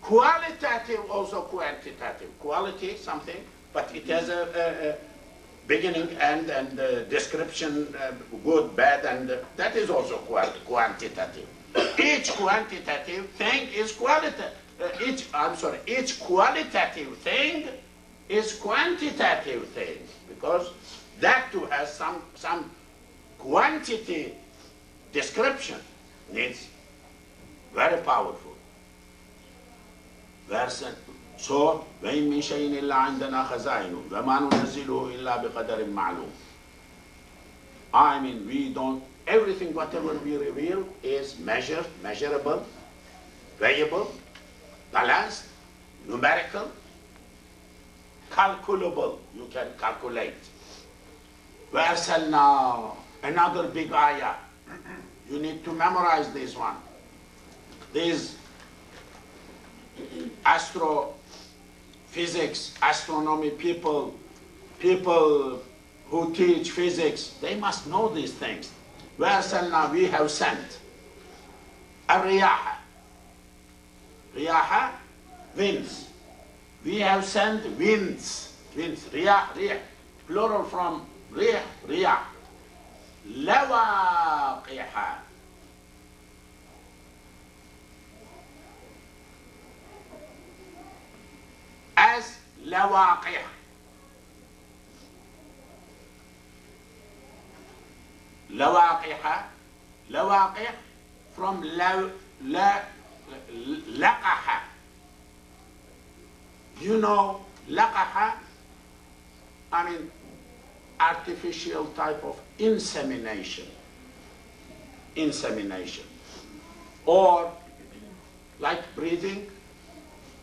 qualitative, also quantitative. Quality, something, but it has a beginning, end, and description, good, bad, and that is also quantitative. Each quantitative thing is qualitative. Each qualitative thing is quantitative thing, because that too has some quantity description. Needs very powerful. Verse. So, وَإِن مِّن شَيْءٍ إِلَّا عِندَنَا خَزَائِنُهُ وَمَا نُنَزِّلُهُ إِلَّا بِقَدَرٍ مَّعْلُومٍ. I mean, we don't, everything, whatever we reveal is measured, measurable, weighable, balanced, numerical, calculable. You can calculate. وَأَرْسَلْنَا, another big ayah. You need to memorize this one. These astrophysics, astronomy people who teach physics, they must know these things. وَأَرْسَلْنَا, we have sent. الرِّيَاحَ, riyaha, winds. We have sent winds, riyah, plural from riyah. لَوَاقِحَ, as lawaqih. Lawaqih from laqaha. You know laqaha, I mean artificial type of insemination. Or like breathing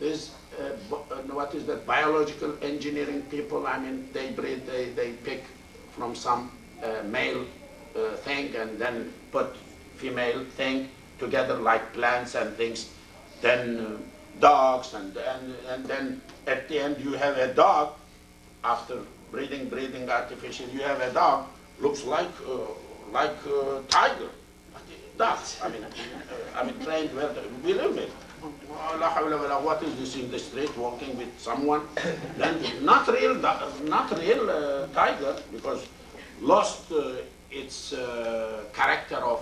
is what is that, biological engineering people, I mean, they breed, they pick from some male thing and then put female thing together like plants and things, then dogs, and then at the end you have a dog, after breeding artificial, you have a dog, looks like tiger. But it does, I mean trained, believe me. what is this in the street walking with someone? Then not real tiger, because lost its character of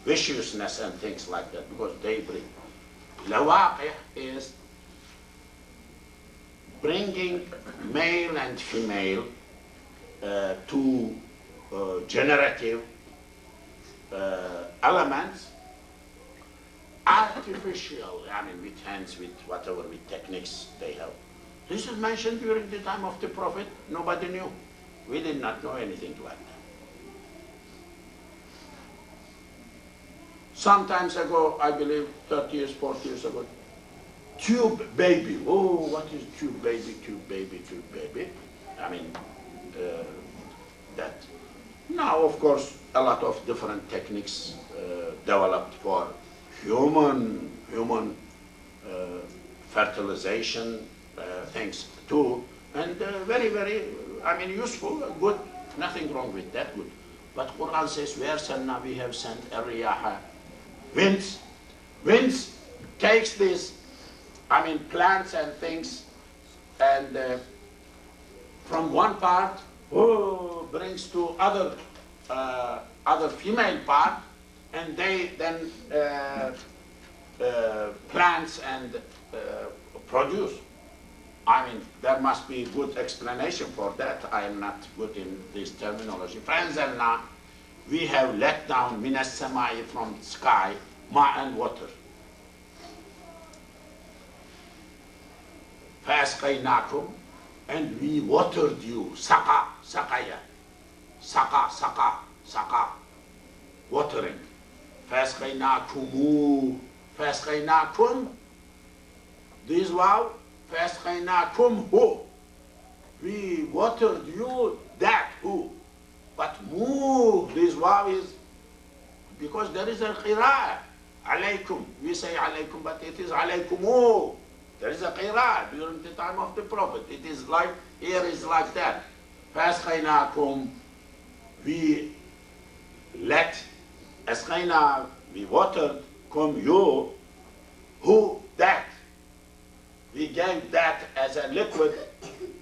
viciousness and things like that, because they bring. Lawaqih is bringing male and female to generative elements, artificial, I mean with hands, with whatever, with techniques they have. This is mentioned during the time of the Prophet. Nobody knew. We did not know anything like that. Sometimes ago, I believe 30 years, 40 years ago, tube baby. Oh, what is tube baby, tube baby, tube baby? I mean, that. Now, of course, a lot of different techniques developed for human fertilization things too, and very, very, I mean, useful, good, nothing wrong with that, good. But Quran says, where sanna, we have sent a winds. Winds takes these, I mean, plants and things, and from one part, brings to other female part, and they then plants and produce. I mean, there must be good explanation for that. I am not good in this terminology. Friends, and now we have let down minas samai, from sky, ma and water. فَأَسْقَيْنَاكُمْ, and we watered you. Saqa, saqaya. Saqa, saqa, saqa. Watering. فَأَسْقَيْنَاكُمُ, فَأَسْقَيْنَاكُمْ. This wow, فَأَسْقَيْنَاكُمْ who? We watered you, that who? But mu, this wow is, because there is a qira'ah. Alaykum, we say alaykum, but it is alaykumu. There is a qira'ah during the time of the Prophet. It is like, here is like that. فَأَسْقَيْنَاكُمْ, we let, asqayna, we watered, kum, you, who, that. We gave that as a liquid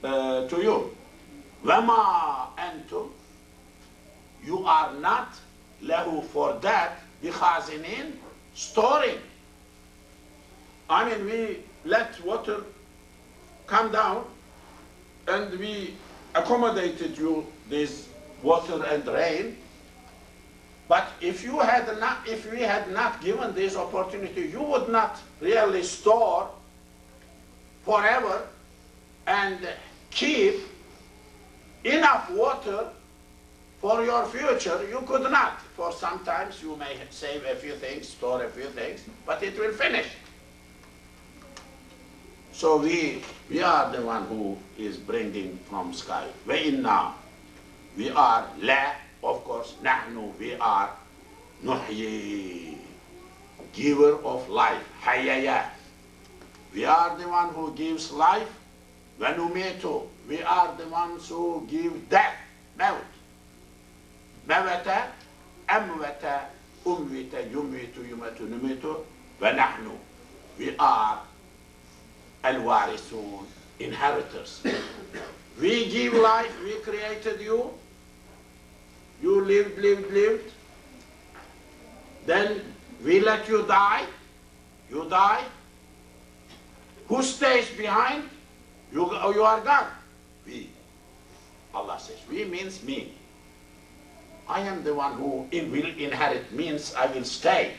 to you. وَمَا أَنْتُمْ, you are not lahu, for that, بِخَازِنِينَ, storing. I mean, we let water come down, and we accommodated you this water and rain. But if you had not, if we had not given this opportunity, you would not really store forever and keep enough water for your future. You could not. For sometimes you may save a few things, store a few things, but it will finish. So we are the one who is bringing from sky. وَإِنَّا, we are, la, of course, نحن, we are, نحيي, giver of life, حيايا. We are the one who gives life. وَنُمِيتُ, we are the ones who give death, موت. موت, أموت, أموت, يميت, يمت, نميت. وَنَحْنُ, we are al-warithun, inheritors. We give life, we created you. You lived. Then we let you die. You die. Who stays behind? You are gone. We. Allah says, we means me. I am the one who will inherit, means I will stay.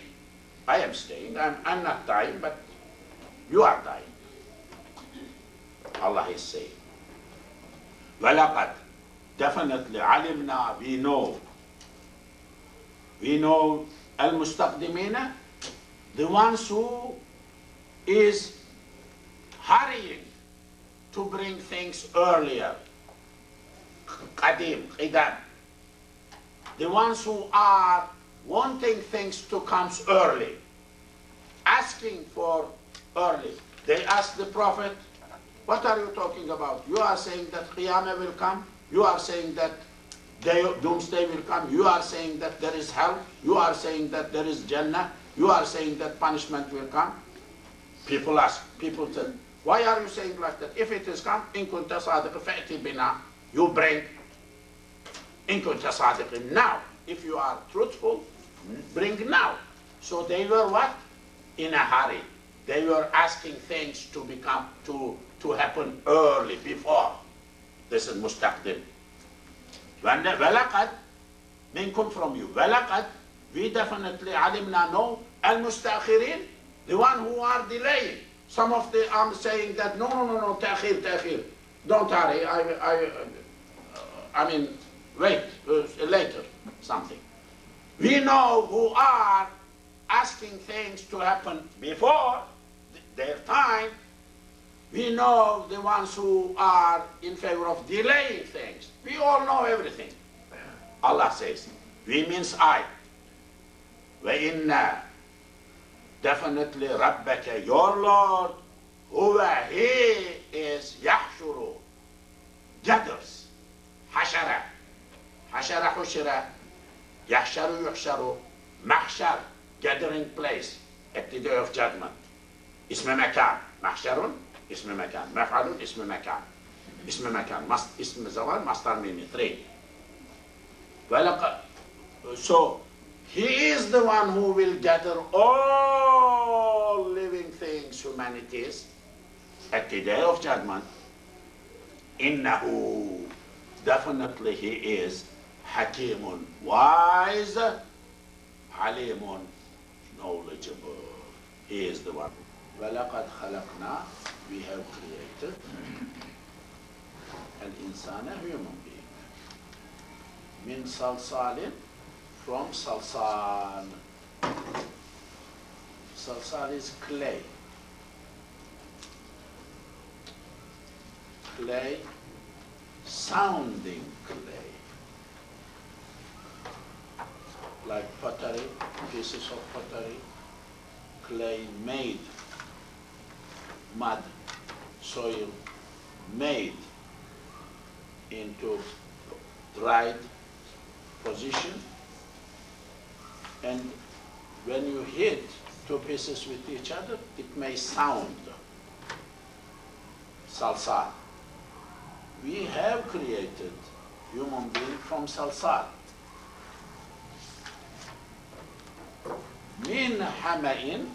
I am staying. I'm not dying, but you are dying. Allah is saying, وَلَقَدْ, definitely, عَلِمْنَا, we know al-mustaqdimina, the ones who is hurrying to bring things earlier. Qadim, qidam. The ones who are wanting things to come early, asking for early. They ask the Prophet, what are you talking about? You are saying that Qiyamah will come. You are saying that doomsday will come. You are saying that there is hell. You are saying that there is Jannah. You are saying that punishment will come. People ask, people say, why are you saying like that? If it is come, in kunta sadiq fa'ti bina, you bring, in kunta sadiq, now. If you are truthful, bring now. So they were what? In a hurry. They were asking things to become, to happen early, before. This is mustaqdim. وَلَقَدْ minkum from you. وَلَقَدْ we definitely alimna know al-mustakhirin, the one who are delaying. Some of them are saying that no, ta'khir, ta'khir. Don't hurry, I mean, wait, later, something. We know who are asking things to happen before their time. We know the ones who are in favor of delaying things. We all know everything. Allah says, we means I. وَإِنَّا definitely رَبَّكَ your Lord, huwa he is يَحْشُرُ gathers. حَشَرَ حَشَرَ حُشِرَ يَحْشَرُ يُحْشَرُ محشر gathering place at the day of judgment. اسم مكان محشر اسم مكان مفعل اسم مكان اسم مكان اسم زوال مصدر من 3. So he is the one who will gather all living things, humanities, at the day of judgment. إنه definitely he is حكيم wise, عليم knowledgeable. He is the one. وَلَقَدْ خَلَقْنَا we have created الإنسان human being من صلصال from salsal. Salsal is clay. Clay, sounding clay. Like pottery, pieces of pottery, clay made, mud, soil made into dried position, and when you hit two pieces with each other, it may sound. Salsal. We have created human being from salsal. Min hama'in,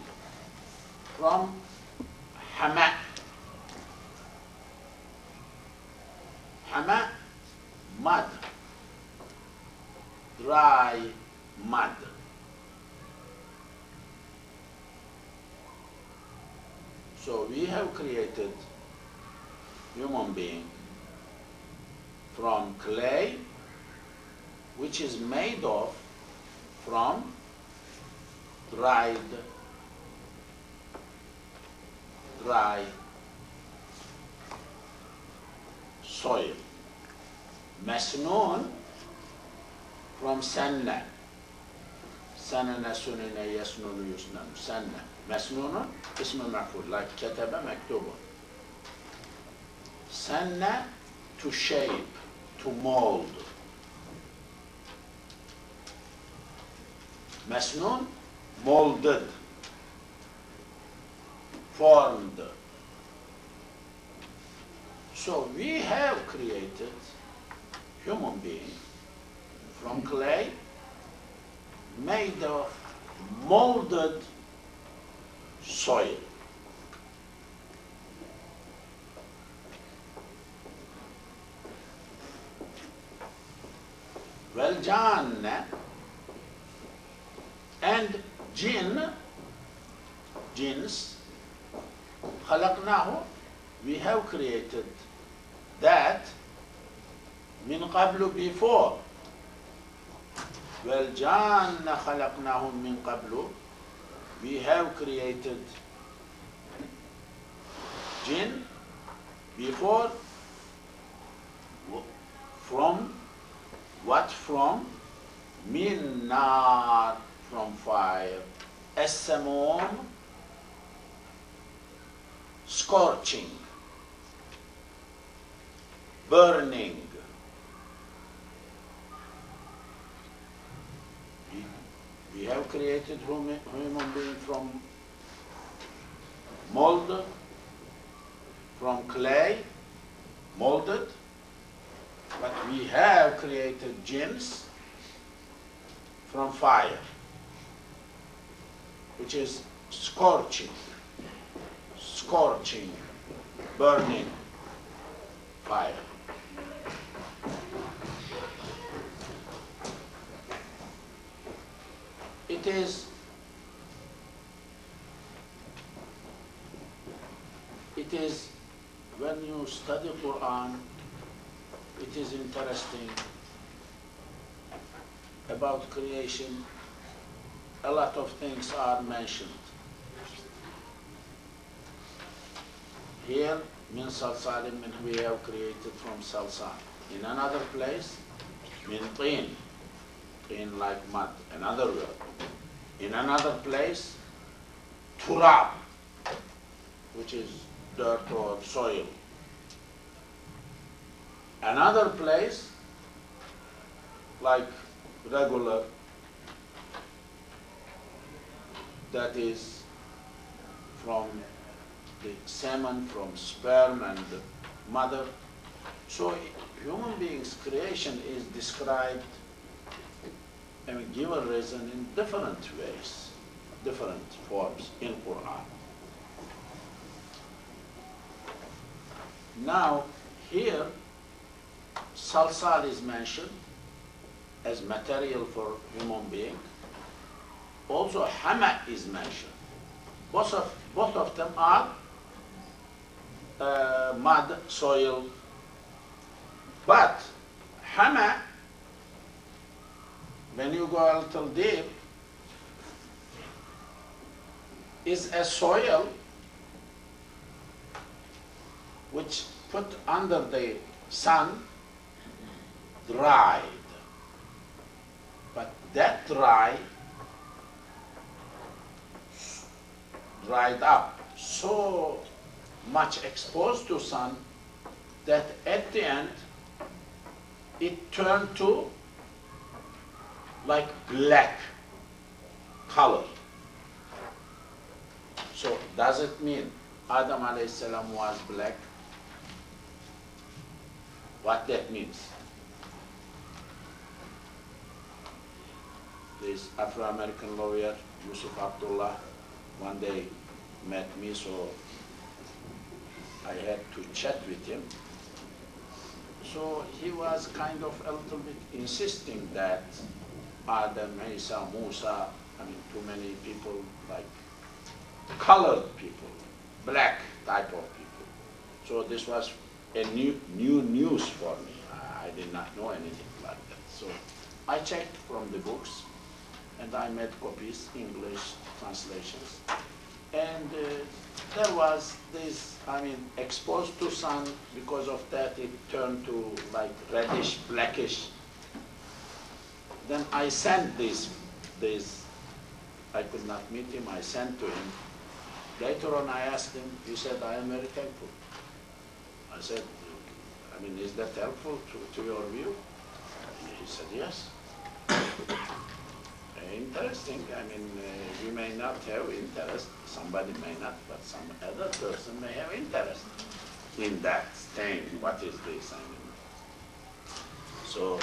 from hama'. Hama', mud, dry mud. So we have created human being from clay, which is made of from dry soil. Masnoon from sanna. Sanana sunina yasnunu yusnan. Sanna. Masnoon ism ma'ful, like kataba maktubun. Sanna, to shape, to mold. Masnoon, molded, formed. So we have created human being from clay, made of molded soil. Well, Janna and jinns, خلقناه, we have created that min qablu, before. Well, Janna خلقناهم min qablu, we have created jinn before. From what? From min nar, from fire. As-samum, scorching, burning. We have created human being from molded from clay, molded, but we have created jinns from fire, which is scorching, burning fire. It is when you study Quran, it is interesting about creation. A lot of things are mentioned. Here, min salsalin min, we have created from salsal. In another place, min tin like mud, another word. In another place, turab, which is dirt or soil. Another place, like regular, that is from the semen, from sperm and the mother. So human beings' creation is described and given reason in different ways, different forms in Quran. Now, here, salsal is mentioned as material for human being. Also, hama is mentioned. Both of them are mud, soil. But hama, when you go a little deep, is a soil which put under the sun, dried. But that dried up, so much exposed to sun, that at the end it turned to like black color. So does it mean Adam alayhi salam was black? What that means? This Afro-American lawyer, Yusuf one day met me, so I had to chat with him. So he was kind of a little bit insisting that Adam, Isa, Musa, too many people, like colored people, black type of people. So this was a new news for me. I did not know anything like that. So I checked from the books, and I made copies, English translations. And there was this, exposed to sun, because of that it turned to like reddish, blackish. Then I sent this, I could not meet him, I sent to him. Later on I asked him, he said, I am very thankful. I said, is that helpful to your view? He said, yes. Interesting. We may not have interest, somebody may not, but some other person may have interest in that thing. What is this? So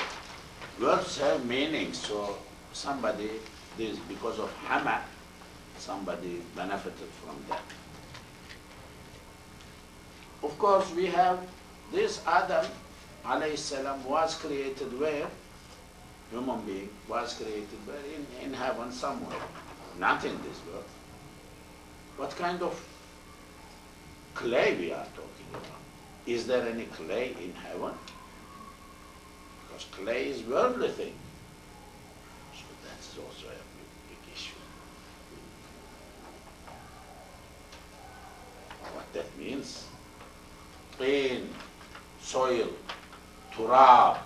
words have meaning. So somebody, because of hama, somebody benefited from that. Of course, we have this Adam alayhi salam was created where? Human being was created where? In heaven somewhere, not in this world. What kind of clay we are talking about? Is there any clay in heaven? Because clay is worldly thing. So that's also a big issue. What that means? Pain, soil, turab,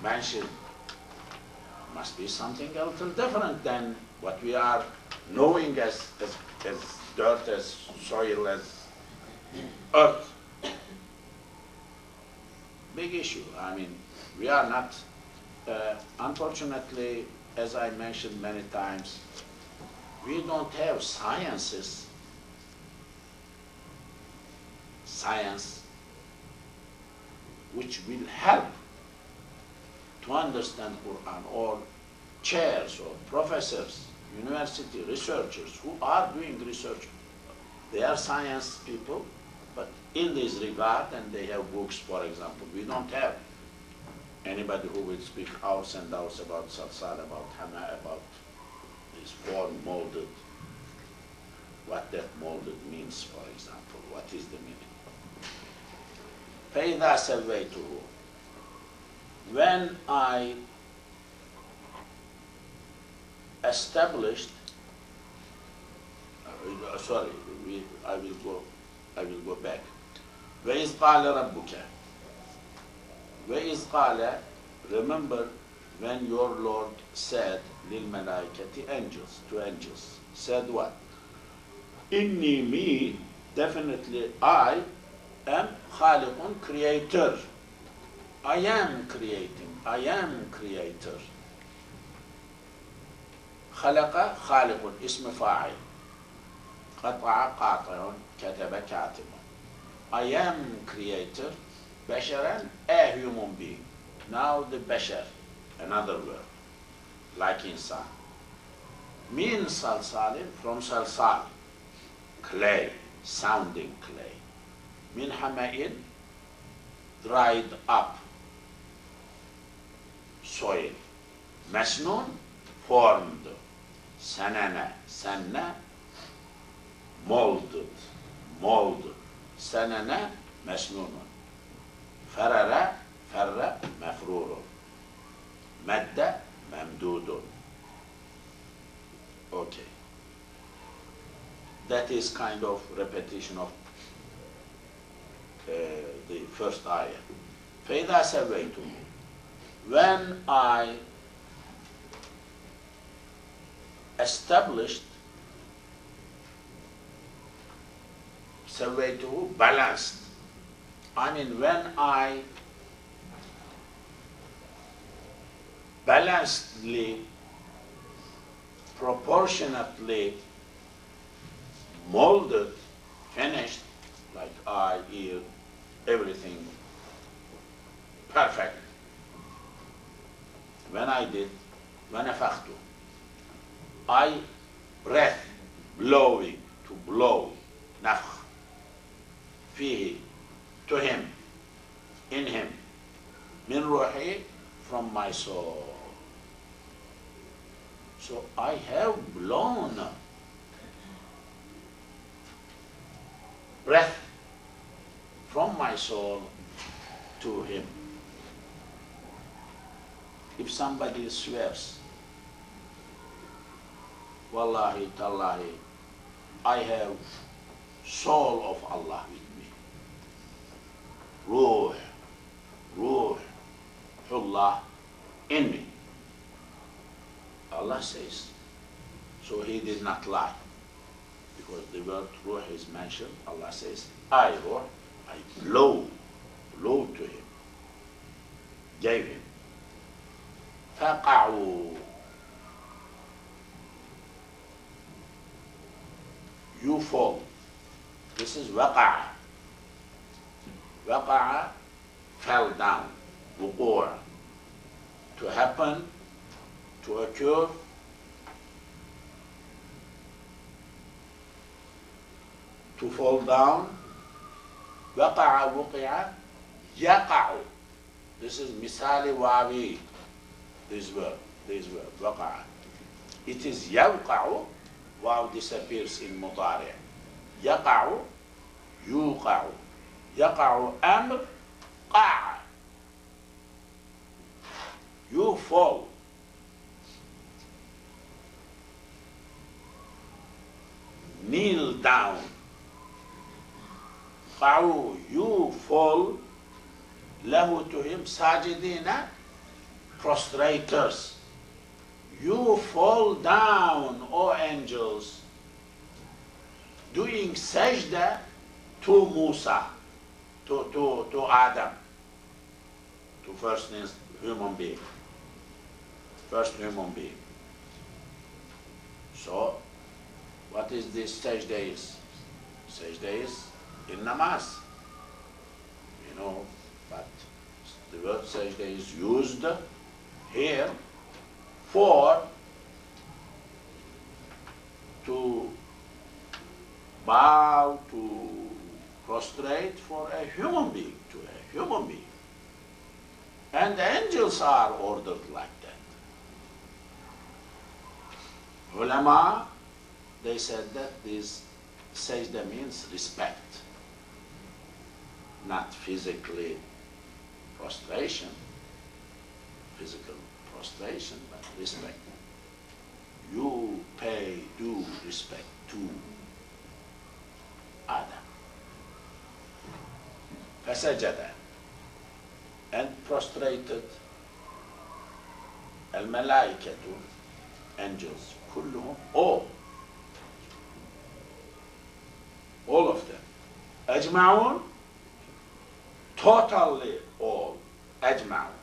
mentioned, must be something a little different than what we are knowing as dirt, as soil, as earth. Big issue. We are not, unfortunately, as I mentioned many times, we don't have sciences science which will help to understand Quran, or chairs or professors, university researchers who are doing research. They are science people, but in this regard, and they have books, for example. We don't have anybody who will speak hours and hours about salsal, about hama, about this form molded, what that molded means, for example. What is the meaning? فَإِذَا سَوَّيْتُهُ, when I established, I will go back. وَإِذْ قَالَ رَبُّكَ, وَإِذْ قَالَ, remember when your Lord said, لِلْمَلَائِكَةِ, angels, to angels, said what? إِنِّي, me, definitely I am خالق, creator. I am creating, I am creator. خلق خالق, اسم فاعل. قطع قاطع, كتب كاتب. I am creator, بشرا, a human being. Now the bashar, another word, like insan. Min salsalin, from salsal, clay, sounding clay. Min hama'in, dried up soil. Masnun, formed. Sanana, sanna, molded, molded. Sanana, masnunun. Farara, farra, mafrurun. Madda, mamdudun. Okay. That is kind of repetition of the first ayah. فَإِذَا سَوَّيْتُهُ, when I established, سَوَّيْتُهُ, balanced. I mean, when I balancedly, proportionately molded, finished, like eye, ear, everything perfect. When I did, وَنَفَخْتُ, I breath, blowing, to blow, nafkh, fihi, to him, in him, min ruhi, from my soul. So I have blown breath from my soul to him. If somebody swears, wallahi tallahi, I have soul of Allah with me. Ruhullah in me. Allah says, so he did not lie. Because the word ruh is mentioned, Allah says, I ruh, I blow to him, gave him. فَقَعُوا, you fall. This is وَقَعَ. وَقَعَ, fell down. وُقُوع, to happen, to occur. To fall down. وَقَعَ وُقِعَ يَقَعُ. This is misali wawi. This word, وَقَعَ. It is يَوْقَعُ, wow disappears in mudari'. يَقَعُ, يُوقَعُ. يَقَعُ أمر, قَعَ. You fall. Kneel down. قَعُوا, you fall. له, to him. سَاجِدِينَ, prostrators. You fall down, O angels, doing sajda to Musa, to Adam, to first human being. First human being. So, what is this sajda is? Sajda is in namaz. you know, but the word sajda is used here for to bow, to prostrate for a human being, to a human being. And the angels are ordered like that. Ulama, they said that this sajda means respect, not physically prostration, physical prostration, but respect. You pay due respect to Adam. فسجد and prostrated الملائكة, angels, كلهم, all of them. أجمعون, totally all. أجمعون,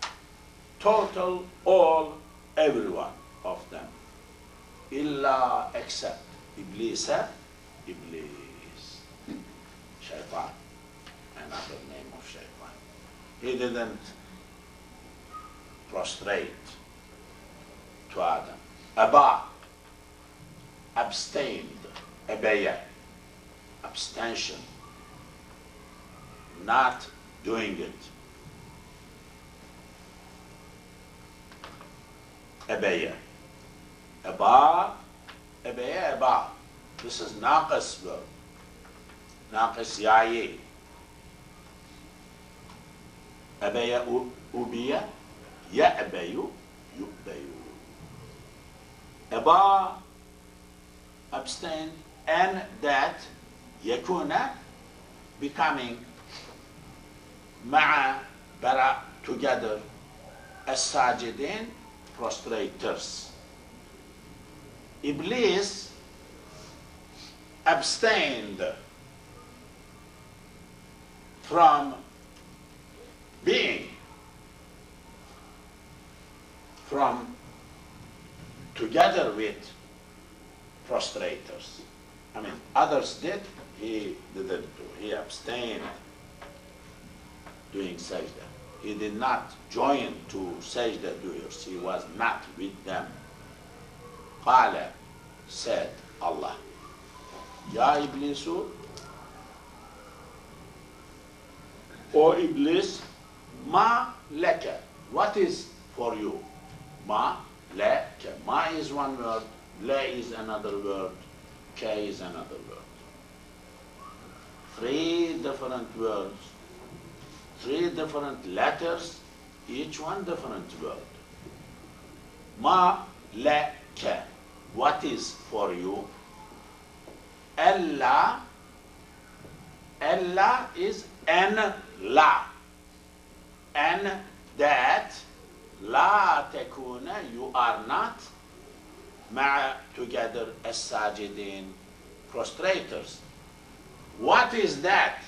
total, all, everyone of them. إلا except Iblis, Iblis, Shaitan, another name of Shaitan. He didn't prostrate to Adam. Aba, abstained, abaya, abstention, not doing it. Abaya. Aba, abaya, aba. This is naqas verb. Naqas ya'i. Abaya ubiya, ya'bayu, yu'bayu. Aba, abstain, and that yakuna, becoming, ma'a, bara, together, as-sajidin, prostrators. Iblis abstained from being, from together with prostrators. I mean, others did, he didn't do. He abstained doing sajda. He did not join to sajda doers. He was not with them. Qala, said Allah, Ya Iblisu, O Iblis, ma laka, what is for you? Ma laka, ma is one word, la is another word, ka is another word. 3 different words, 3 different letters, each one different word. Ma laka, what is for you? Allah, Allah is an la, and that la takuna, you are not, ma'a, together, as-sajidin, prostrators. What is that?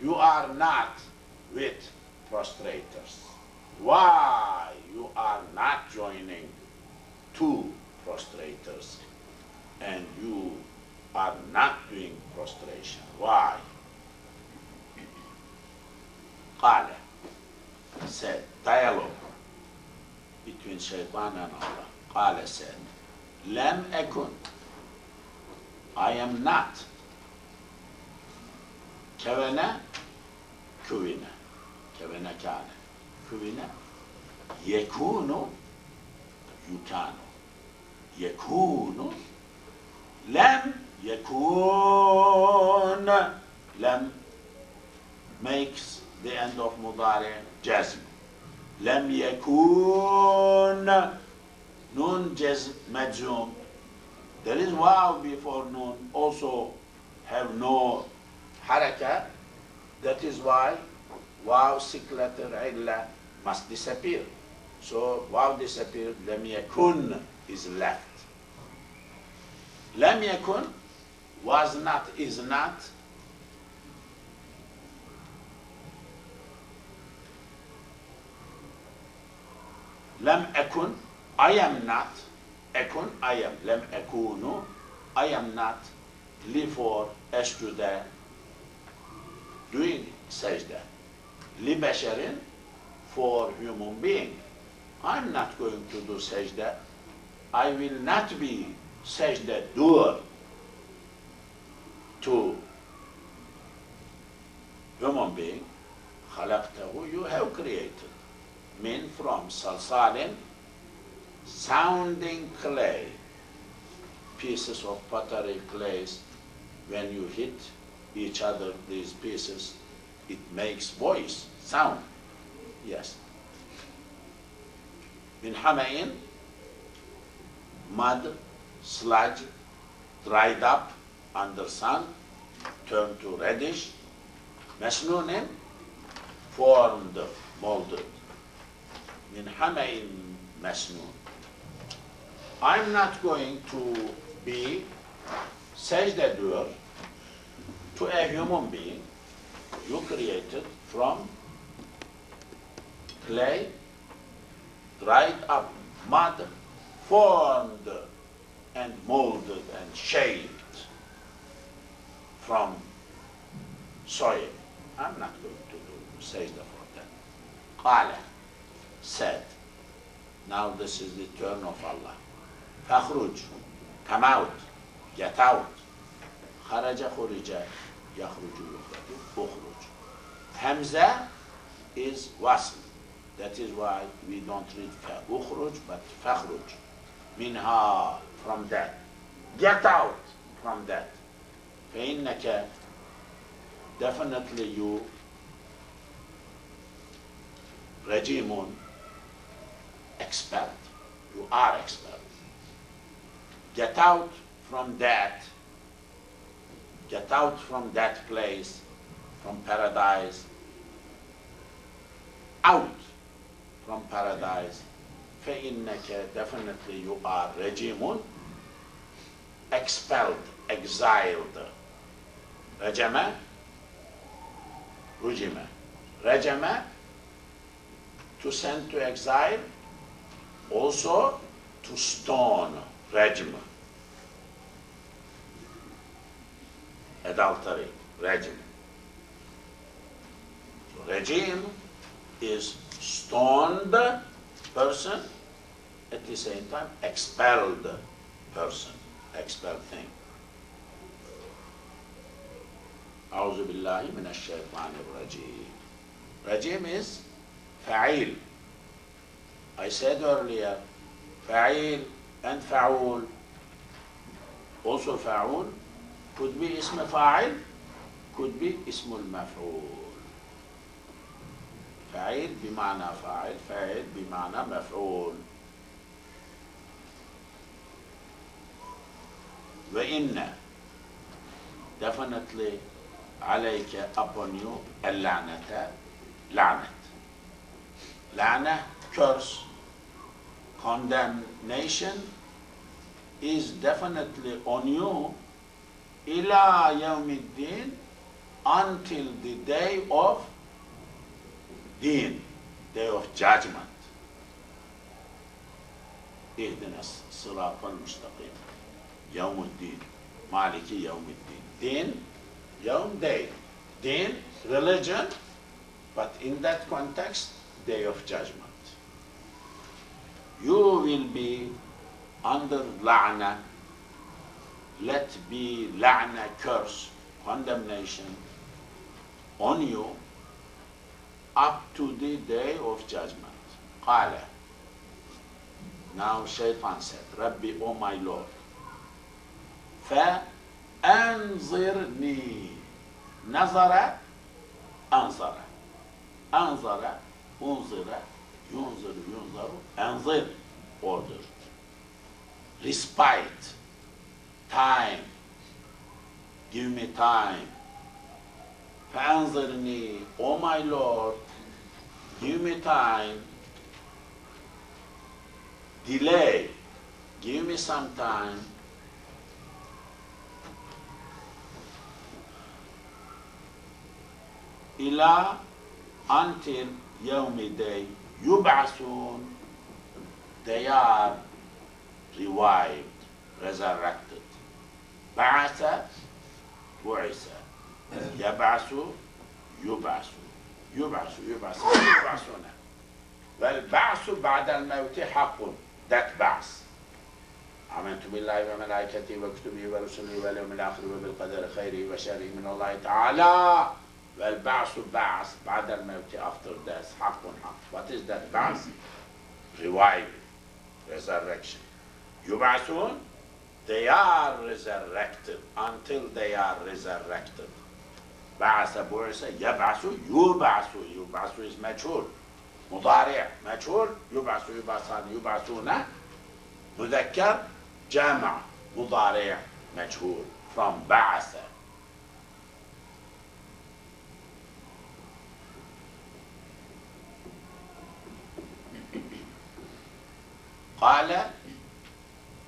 You are not with prostrators. Why you are not joining two prostrators and you are not doing prostration? Why? Qala, said, dialogue between Shaitan and Allah. Qala said, Lam akun, I am not. Kavana, kuvina. Kavana kana. Kuvina, yakunu, yukanu. Yakunu, lam yakun. Lam makes the end of mudari jazm. Lam yakun, nun jazm majzum. There is waw before nun, also have no haraka. That is why waw siklat illa must disappear. So waw disappeared, lam yakun is left. Lam yakun, was not, is not. Lam akun, I am not. Akun, I am. Lam akunu, I am not. Li for ashtuda. doing sajda. لِبَشَرٍ, for human being. I'm not going to do sajda. I will not be sajda doer to human being. خَلَقْتَهُ, you have created. Min, from salsalin, sounding clay. Pieces of pottery clays, when you hit each other, these pieces, it makes voice, sound. Yes. Min hamain, mud, sludge, dried up under sun, turned to reddish. Masnunin, formed, molded. Min hamain masnun. I'm not going to be sajda doer to a human being you created from clay, dried up mud, formed and molded and shaped from soil. I'm not going to do sajda for that. Qala, said. Now this is the turn of Allah. فَخْرُجْ, come out, get out. خَرَجَ خُرِجَ, يَخْرُجُ يُخْرَجُ, أُخْرُجْ. Hamza is wasl. That is why we don't read فَأُخْرُجْ, but فَخْرُجْ. Minha, from that. Get out from that. فَإِنَّكَ, definitely you, rajimun, expelled. You are expelled. Get out from that. Get out from that place, from paradise. Out from paradise. فَإِنَّكَ, definitely you are rajimun, expelled, exiled. Rajama, rujima. Rajama, to send to exile, also to stone, rajm. Adultery, rajm. So rajim is stoned person, at the same time expelled person, expelled thing. أعوذ بالله من الشيطان الرجيم. Rajim is fa'il. I said earlier, fa'il and fa'ul. Also fa'ul could be ism fa'il, could be ism al-maf'ul. فاعل بمعنى فاعل، فاعل بمعنى مفعول. وإن, definitely عليك, upon you, اللعنة, لعنة. لعنة, curse, condemnation is definitely on you إلى يوم الدين, until the day of Deen, day of judgment. اهدنا الصراط المستقيم. يوم الدين. مالكي يوم الدين. Deen, يوم, day. Deen, religion, but in that context, day of judgment. You will be under la'na. Let be la'na, curse, condemnation on you up to the day of judgment. Qala. Now Shaitan said, Rabbi, O my Lord, فَأَنظِرْنِي. نَظَرَ, أَنظَرَ. أَنظَرَ, أُنظِرَ, يُنظِرُ, يُنظَرُ, أَنظِر, order. Respite, time, give me time. فَأَنظِرْنِي, O my Lord, give me time. Delay, give me some time. إلى, until يوم day, يبعثون, they are revived, resurrected. بعث, بعث. يبعث, يبعثوا يبعثون والبعث بعد الموت حق. That بعث. آمنت بالله وملائكته وكتبه ورسله واليوم الآخر وبالقدر خيره وشره من الله تعالى. والبعث بعث بعد الموت, after death, حق. What is that بعث? Revival, resurrection. يبعثون, they are resurrected until they are resurrected. بعث بعث يبعث يبعث is مجهول, مضارع مجهول. يبعث يبعثون مذكر جمع مضارع مجهول from بعث. قال,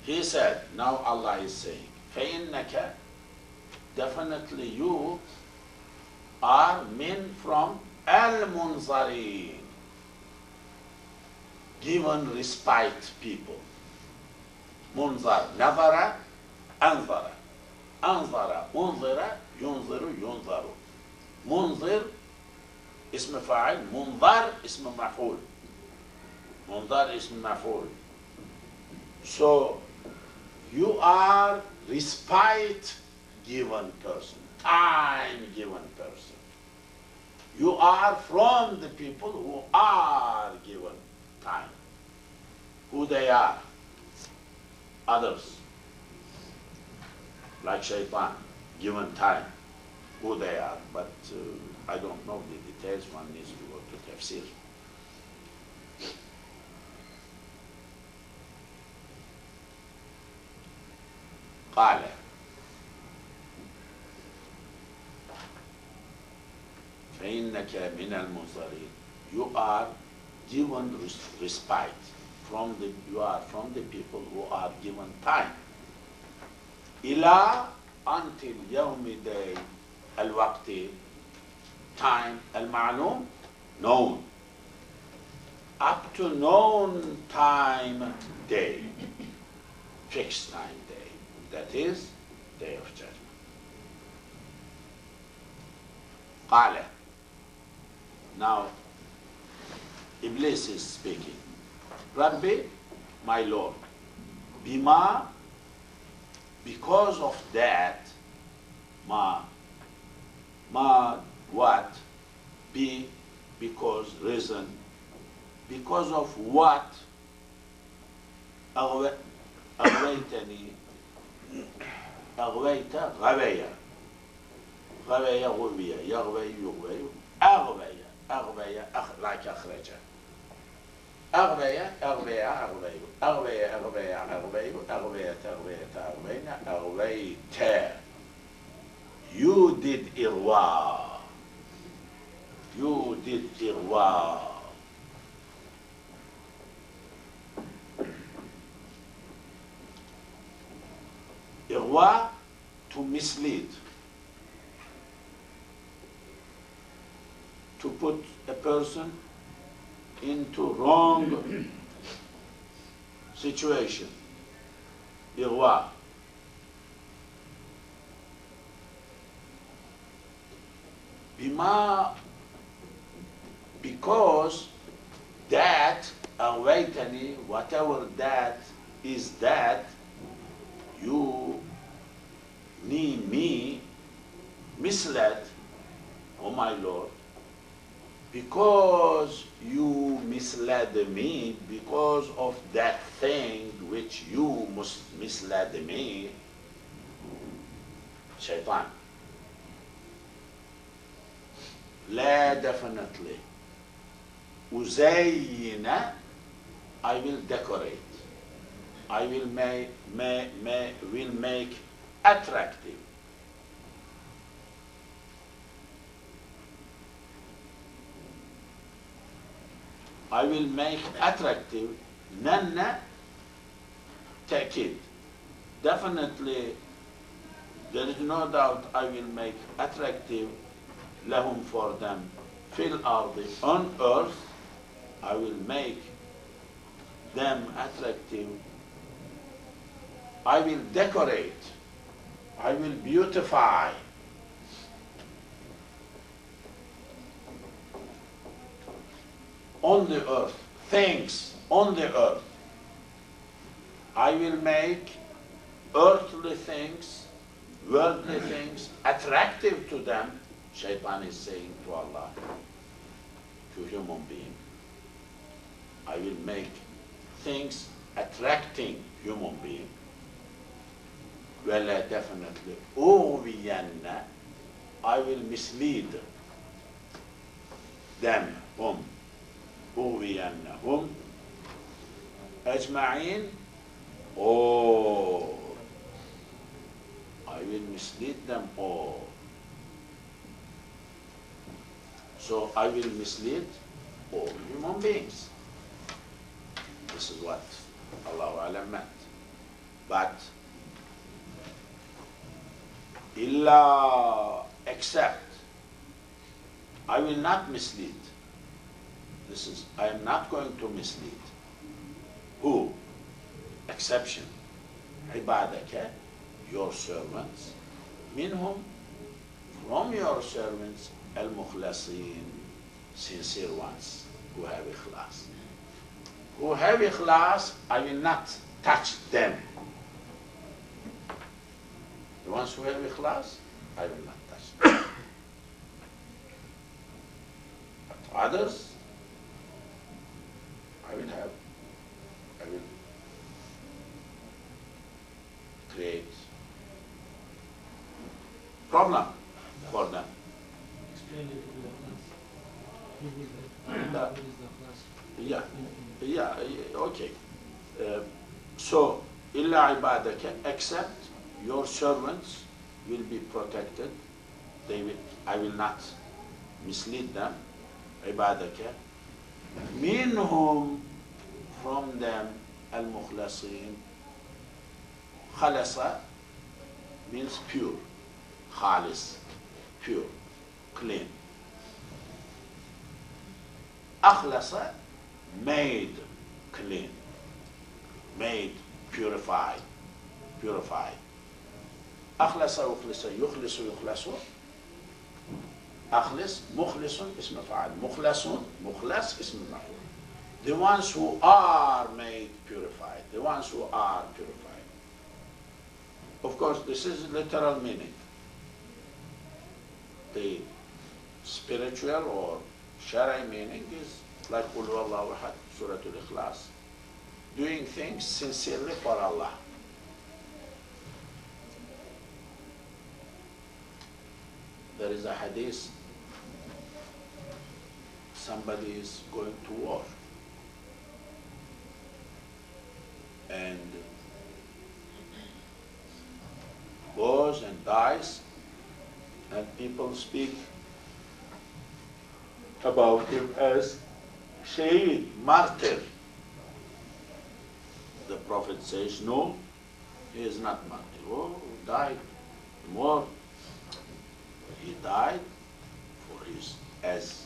he said, now Allah is saying, فإنك, definitely you are min from al-munzarin, given respite people. Munzar, nazara, anzara. Anzara, unzira, yunziru, yunzaru. Munzir, ism fa'il. Munzar, ism maf'ul. Munzar, ism maf'ul. So, you are respite given person, time given person. You are from the people who are given time. Who they are? Others. Like shaitan, given time. Who they are. But I don't know the details. One needs to go to Tafsir. قال, فإنك من المنظرين, you are given respite from the, you are from the people who are given time. إلى, until يوم day, الوقت, time, المعلوم, known, up to known time day, fixed time day. That is day of judgment. قال, now Iblis is speaking. Rabbi, my Lord, bima, because of that, ma what, be, because, reason, because of what, أغويتني, أغويت غوية, غوية غوية, يغوي يغوي, أغوية, أغوية, like أخرج, أغوية, أغوية, أغوي, أغوية, أغوية, أغوي, أغوية, أغوية, أغوينا, أغويت. You did إغواء. You did إغواء. إغواء, to mislead, to put a person into wrong situation. إغواء. بما, because that, أغويتني, whatever that is that, you, me, misled, oh my Lord, because you misled me, because of that thing which you misled me, shaitan. La, definitely. Uzayyina, I will decorate. I will make attractive. I will make attractive. Nanna, ta'kid. Definitely, there is no doubt I will make attractive lahum, for them, fil ardi, on earth. I will make them attractive. I will decorate. I will beautify. on the earth, things on the earth. I will make earthly things, worldly things, attractive to them. Shaitan is saying to Allah, to human being, I will make things attracting human being. Well, definitely, أُغْوِيَنَّ, I will mislead them, أُغْوِيَنَّهُمْ أَجْمَعِينَ, all. I will mislead them all. So I will mislead all human beings. This is what Allah Alam meant. But illa, except, I will not mislead. This is, I am not going to mislead. Who? Exception. Ibadaka, your servants. Minhum, from your servants, al-mukhlasin, sincere ones, who have ikhlas. Who have ikhlas, I will not touch them. The ones who have ikhlas, I will not touch them. But others, I will create problem for them. Explain it to the That- class. Yeah, okay. So, illa ibadaka, except your servants will be protected. I will not mislead them. Ibadaka. Minhum, from them, al-mukhlasin. Khalasa means pure. Khalis, pure, clean. Akhlasa, made clean, made purified, purified. Akhlasa, ukhlisa, yukhlisu, yukhlasu. Akhlis, mukhlisun, ism fa'al. Mukhlasun, mukhlas, ism maf'ul. The ones who are made purified, the ones who are purified. Of course, this is literal meaning. The spiritual or Shari meaning is like Qul Huwallahu Ahad, Surah al-Ikhlas, doing things sincerely for Allah. There is a hadith, somebody is going to war and goes and dies, and people speak about him as Shaheed, martyr. The Prophet says, no, he is not martyr. Oh, he died more. He died for his, as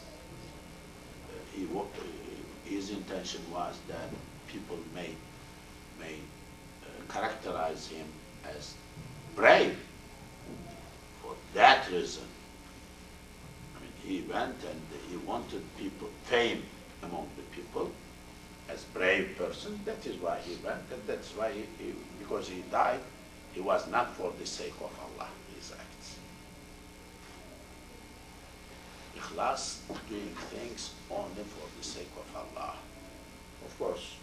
his intention was that people may characterize him as brave. For that reason, I mean, he went and he wanted people, fame among the people as brave person. That is why he went, and that's why because he died, he was not for the sake of Allah, his acts. Ikhlas, doing things only for the sake of Allah. Of course,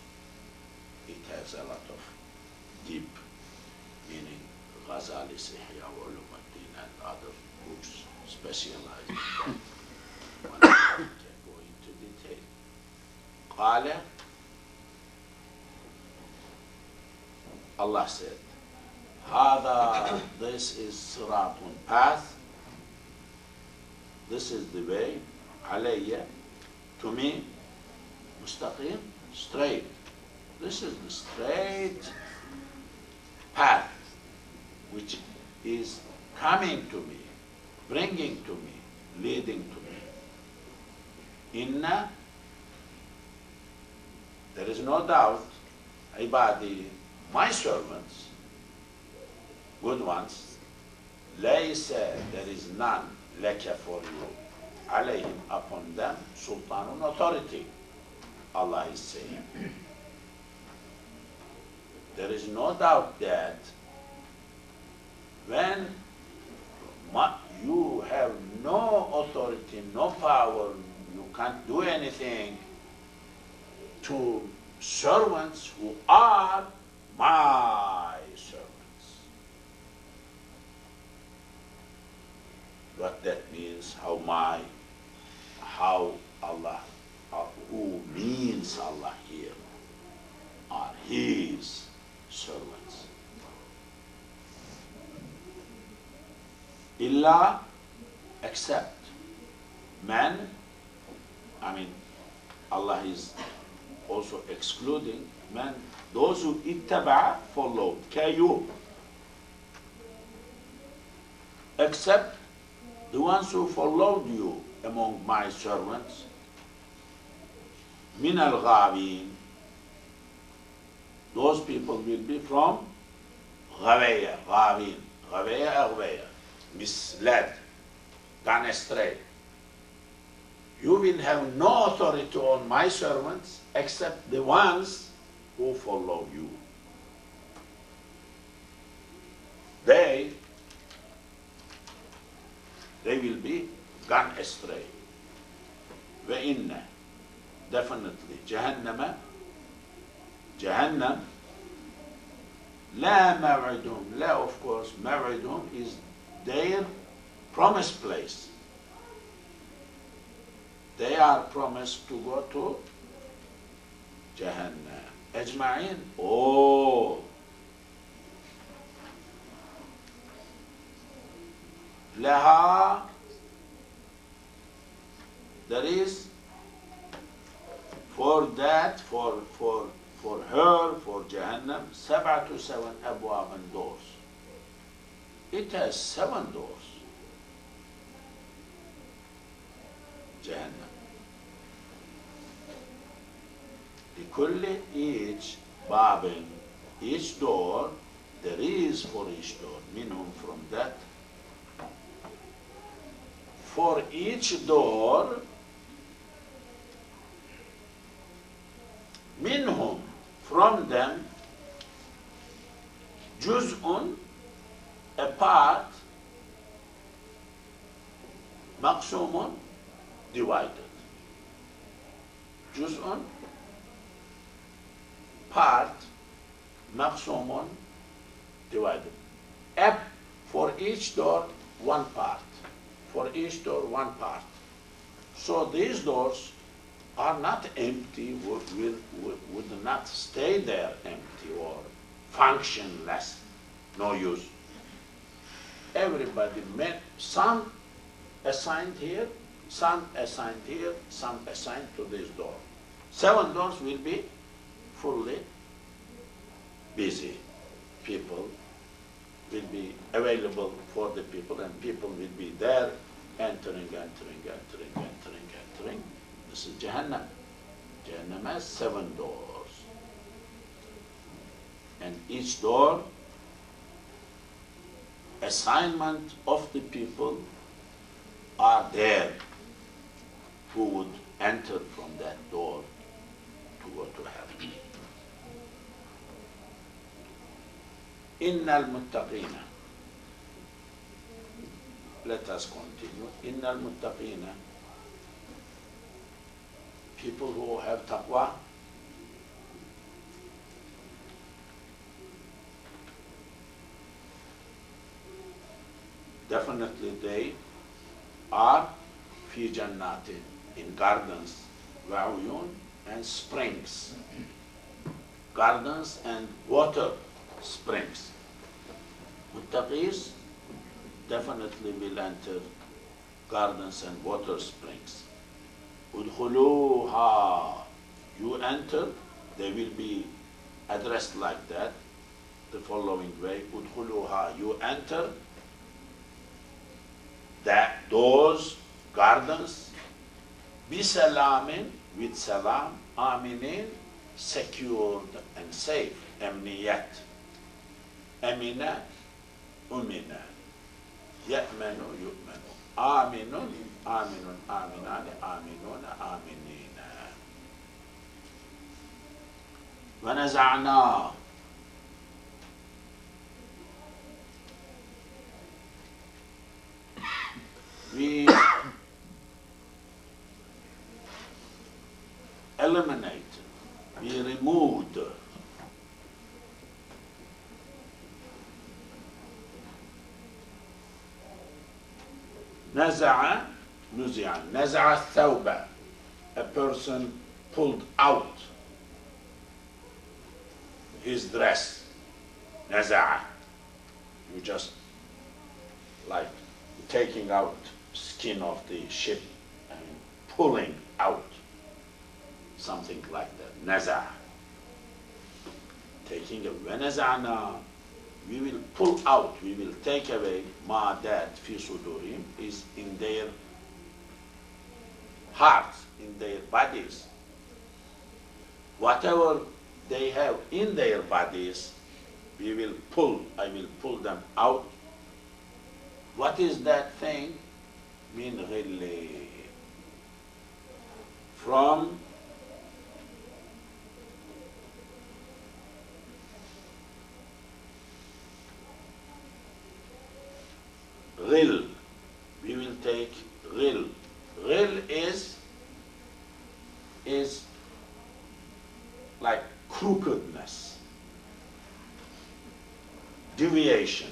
it has a lot of deep meaning. Ghazali, Ihya Ulumuddin, and other books specialize in that. One can go into detail. Qala, Allah said, Hada, this is siratun, path. This is the way, alayya, to me, mustaqim, straight. This is the straight path which is coming to me, bringing to me, leading to me. Inna, there is no doubt, ibadi, my servants, good ones, laysa, there is none, laka for you, alayhim, upon them, sultanun, authority. Allah is saying. There is no doubt that when you have no authority, no power, you can't do anything to servants who are my servants. What that means, how Allah, who means Allah here, are His servants. Illa, except man, Allah is also excluding man, those who ittaba, followed, kayu, except the ones who followed you among my servants, min al-ghawin, those people will be from ghawaya, ghawin, ghawaya, misled, gone astray. You will have no authority on my servants except the ones who follow you. They will be gone astray. وَإِنَّ, definitely, Jahannam, la maw'idum, la, of course, maw'idum is their promised place. They are promised to go to Jahannam. Ajma'in, all. Laha, there is for that, for her, for Jahannam, 7 abwab and doors. It has 7 doors. Jahannam. Each babin, each door, there is for each door, minhum, from that. For each door, minhum, from them, juz'un, a part, maqsumun, divided. Juz'un, part, maqsumun, divided. For each door, 1 part. For each door, 1 part. So these doors are not empty, would not stay there empty or functionless, no use. Everybody met, some assigned here, some assigned here, some assigned to this door. 7 doors will be fully busy. People will be available for the people, and people will be there entering. This is Jahannam. Jahannam has 7 doors. And each door, assignment of the people are there who would enter from that door to go to heaven. Innal muttaqina. Let us continue. Innal muttaqina. People who have taqwa, definitely they are fi jannatin, in gardens, wa'uyun, and springs. Gardens and water springs. Muttaqis definitely will enter gardens and water springs. Udkhuluha, you enter, they will be addressed like that, the following way. Udkhuluha, you enter those gardens, bisalamin, with salam, aminin, secured and safe, amniyat. Amina, umina, ya'manu, yu'manu, aminun, aminun, aminani, aminuna, aminina. وَنَزَعْنَا. We eliminated, we removed نزع نزع نزع الثوب, a person pulled out his dress. نزع, you just like taking out skin of the sheep and pulling out, something like that. نزع, taking away. ونزعنا, we will pull out, we will take away ma that fi sudurim is in their hearts, in their bodies. Whatever they have in their bodies, we will pull, I will pull them out. What is that thing? Min ghilli, from ghil, we will take ghil. Ghil is like crookedness, deviation.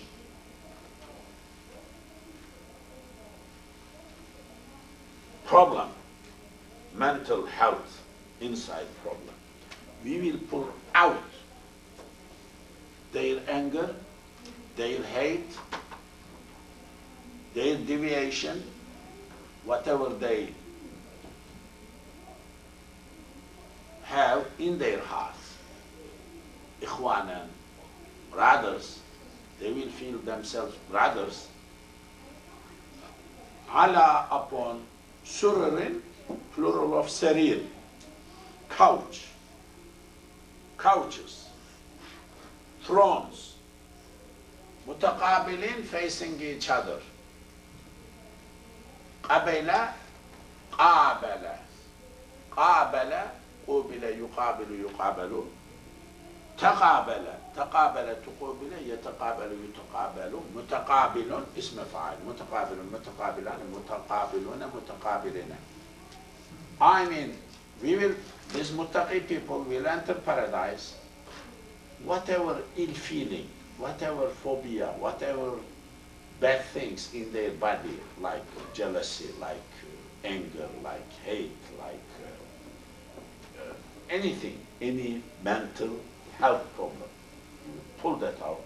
Problem, mental health, inside problem. We will pull out their anger, their hate, their deviation, whatever they have in their hearts. Ikhwanan, brothers, they will feel themselves brothers. Ala, upon sururin, plural of sarir, couch, couches, thrones, mutaqabilin, facing each other. Qabila, qabala, qabala, qubila, yuqabilu, yuqabalu, taqabala, taqabala, tuqubila, yataqabalu, yutaqabalu, mutaqabilun, ism fa'al, mutaqabilun, mutaqabilan, mutaqabiluna, mutaqabilina. I mean, we will, these muttaqi people will enter paradise, whatever ill feeling, whatever phobia, whatever bad things in their body, like jealousy, like anger, like hate, like anything, any mental health problem, pull that out,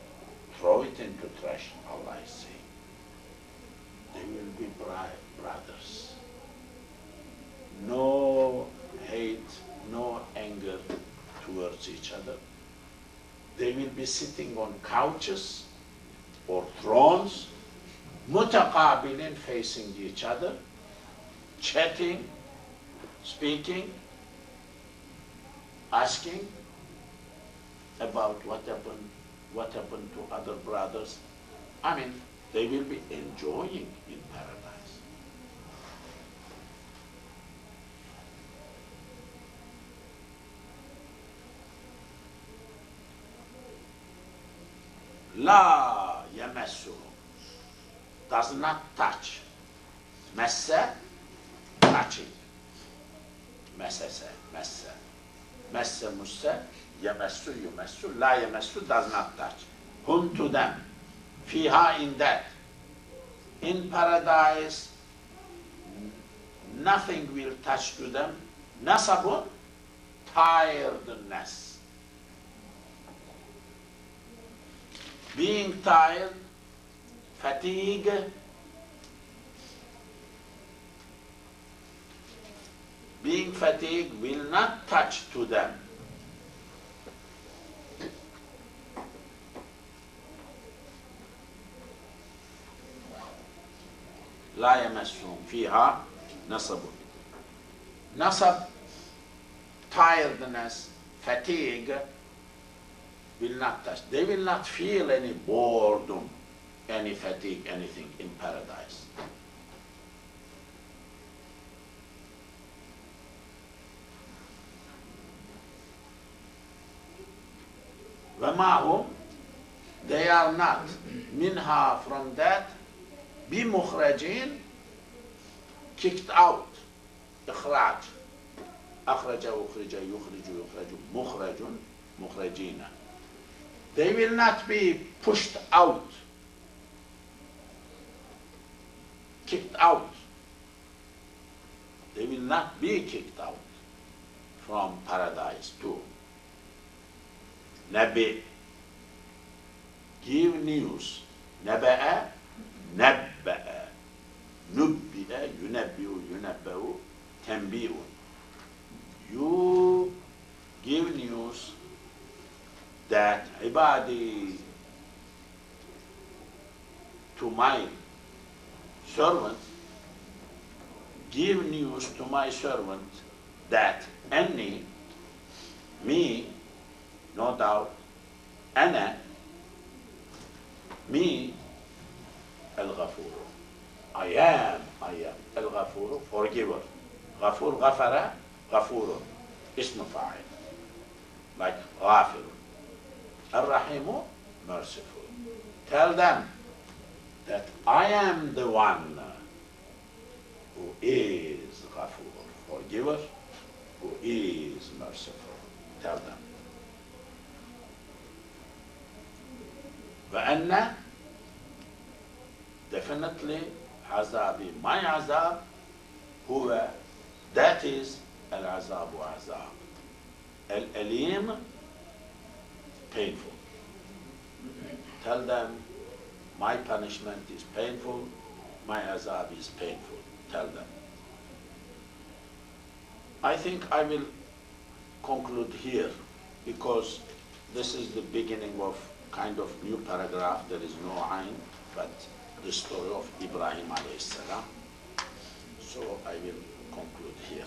throw it into trash, Allah is saying. They will be brothers. No hate, no anger towards each other. They will be sitting on couches or thrones, mutaqabilin, facing each other, chatting, speaking, asking about what happened to other brothers. I mean, they will be enjoying in paradise. La yamassuhum, does not touch. Massa, touching. Massasa, massa. Massa, mussa, yamassu, yumassu. La yamassu, does not touch. Hum, to them. Fiha, in that. In paradise, nothing will touch to them. Nasabun, tiredness. Being tired, fatigue, being fatigued will not touch to them. لا يمسهم فيها نصب. Nasab, tiredness, fatigue, will not touch. They will not feel any boredom, any fatigue, anything in paradise. فَمَا they are not minha from that بِمُخْرَجِينَ kicked out إخراج أخرج أخرج يخرج يخرج مخرج مخرجين they will not be pushed out kicked out they will not be kicked out from paradise too. Nabi, give news. Naba'a, nabba'a. Nubbi'a, yunabbi'u, yunabba'u, tanbi'u. You give news that ibadi to my servant, give news to my servant that Anni, me, no doubt, Ana, me, Al-Ghafur. I am Al-Ghafur, forgiver. Ghafur, Ghafara, Ghafur, ism fa'il. Like Ghafir. Ar-Rahimu, merciful. Tell them that I am the one who is Ghafur, forgiver, who is merciful. Tell them. وَأَنَّ definitely عذابي, my azab, هو, that is العذاب عذاب. الأليم, painful. Tell them, my punishment is painful, my azab is painful. Tell them. I think I will conclude here because this is the beginning of kind of new paragraph. There is no ayn, but the story of Ibrahim alayhi salam. So I will conclude here.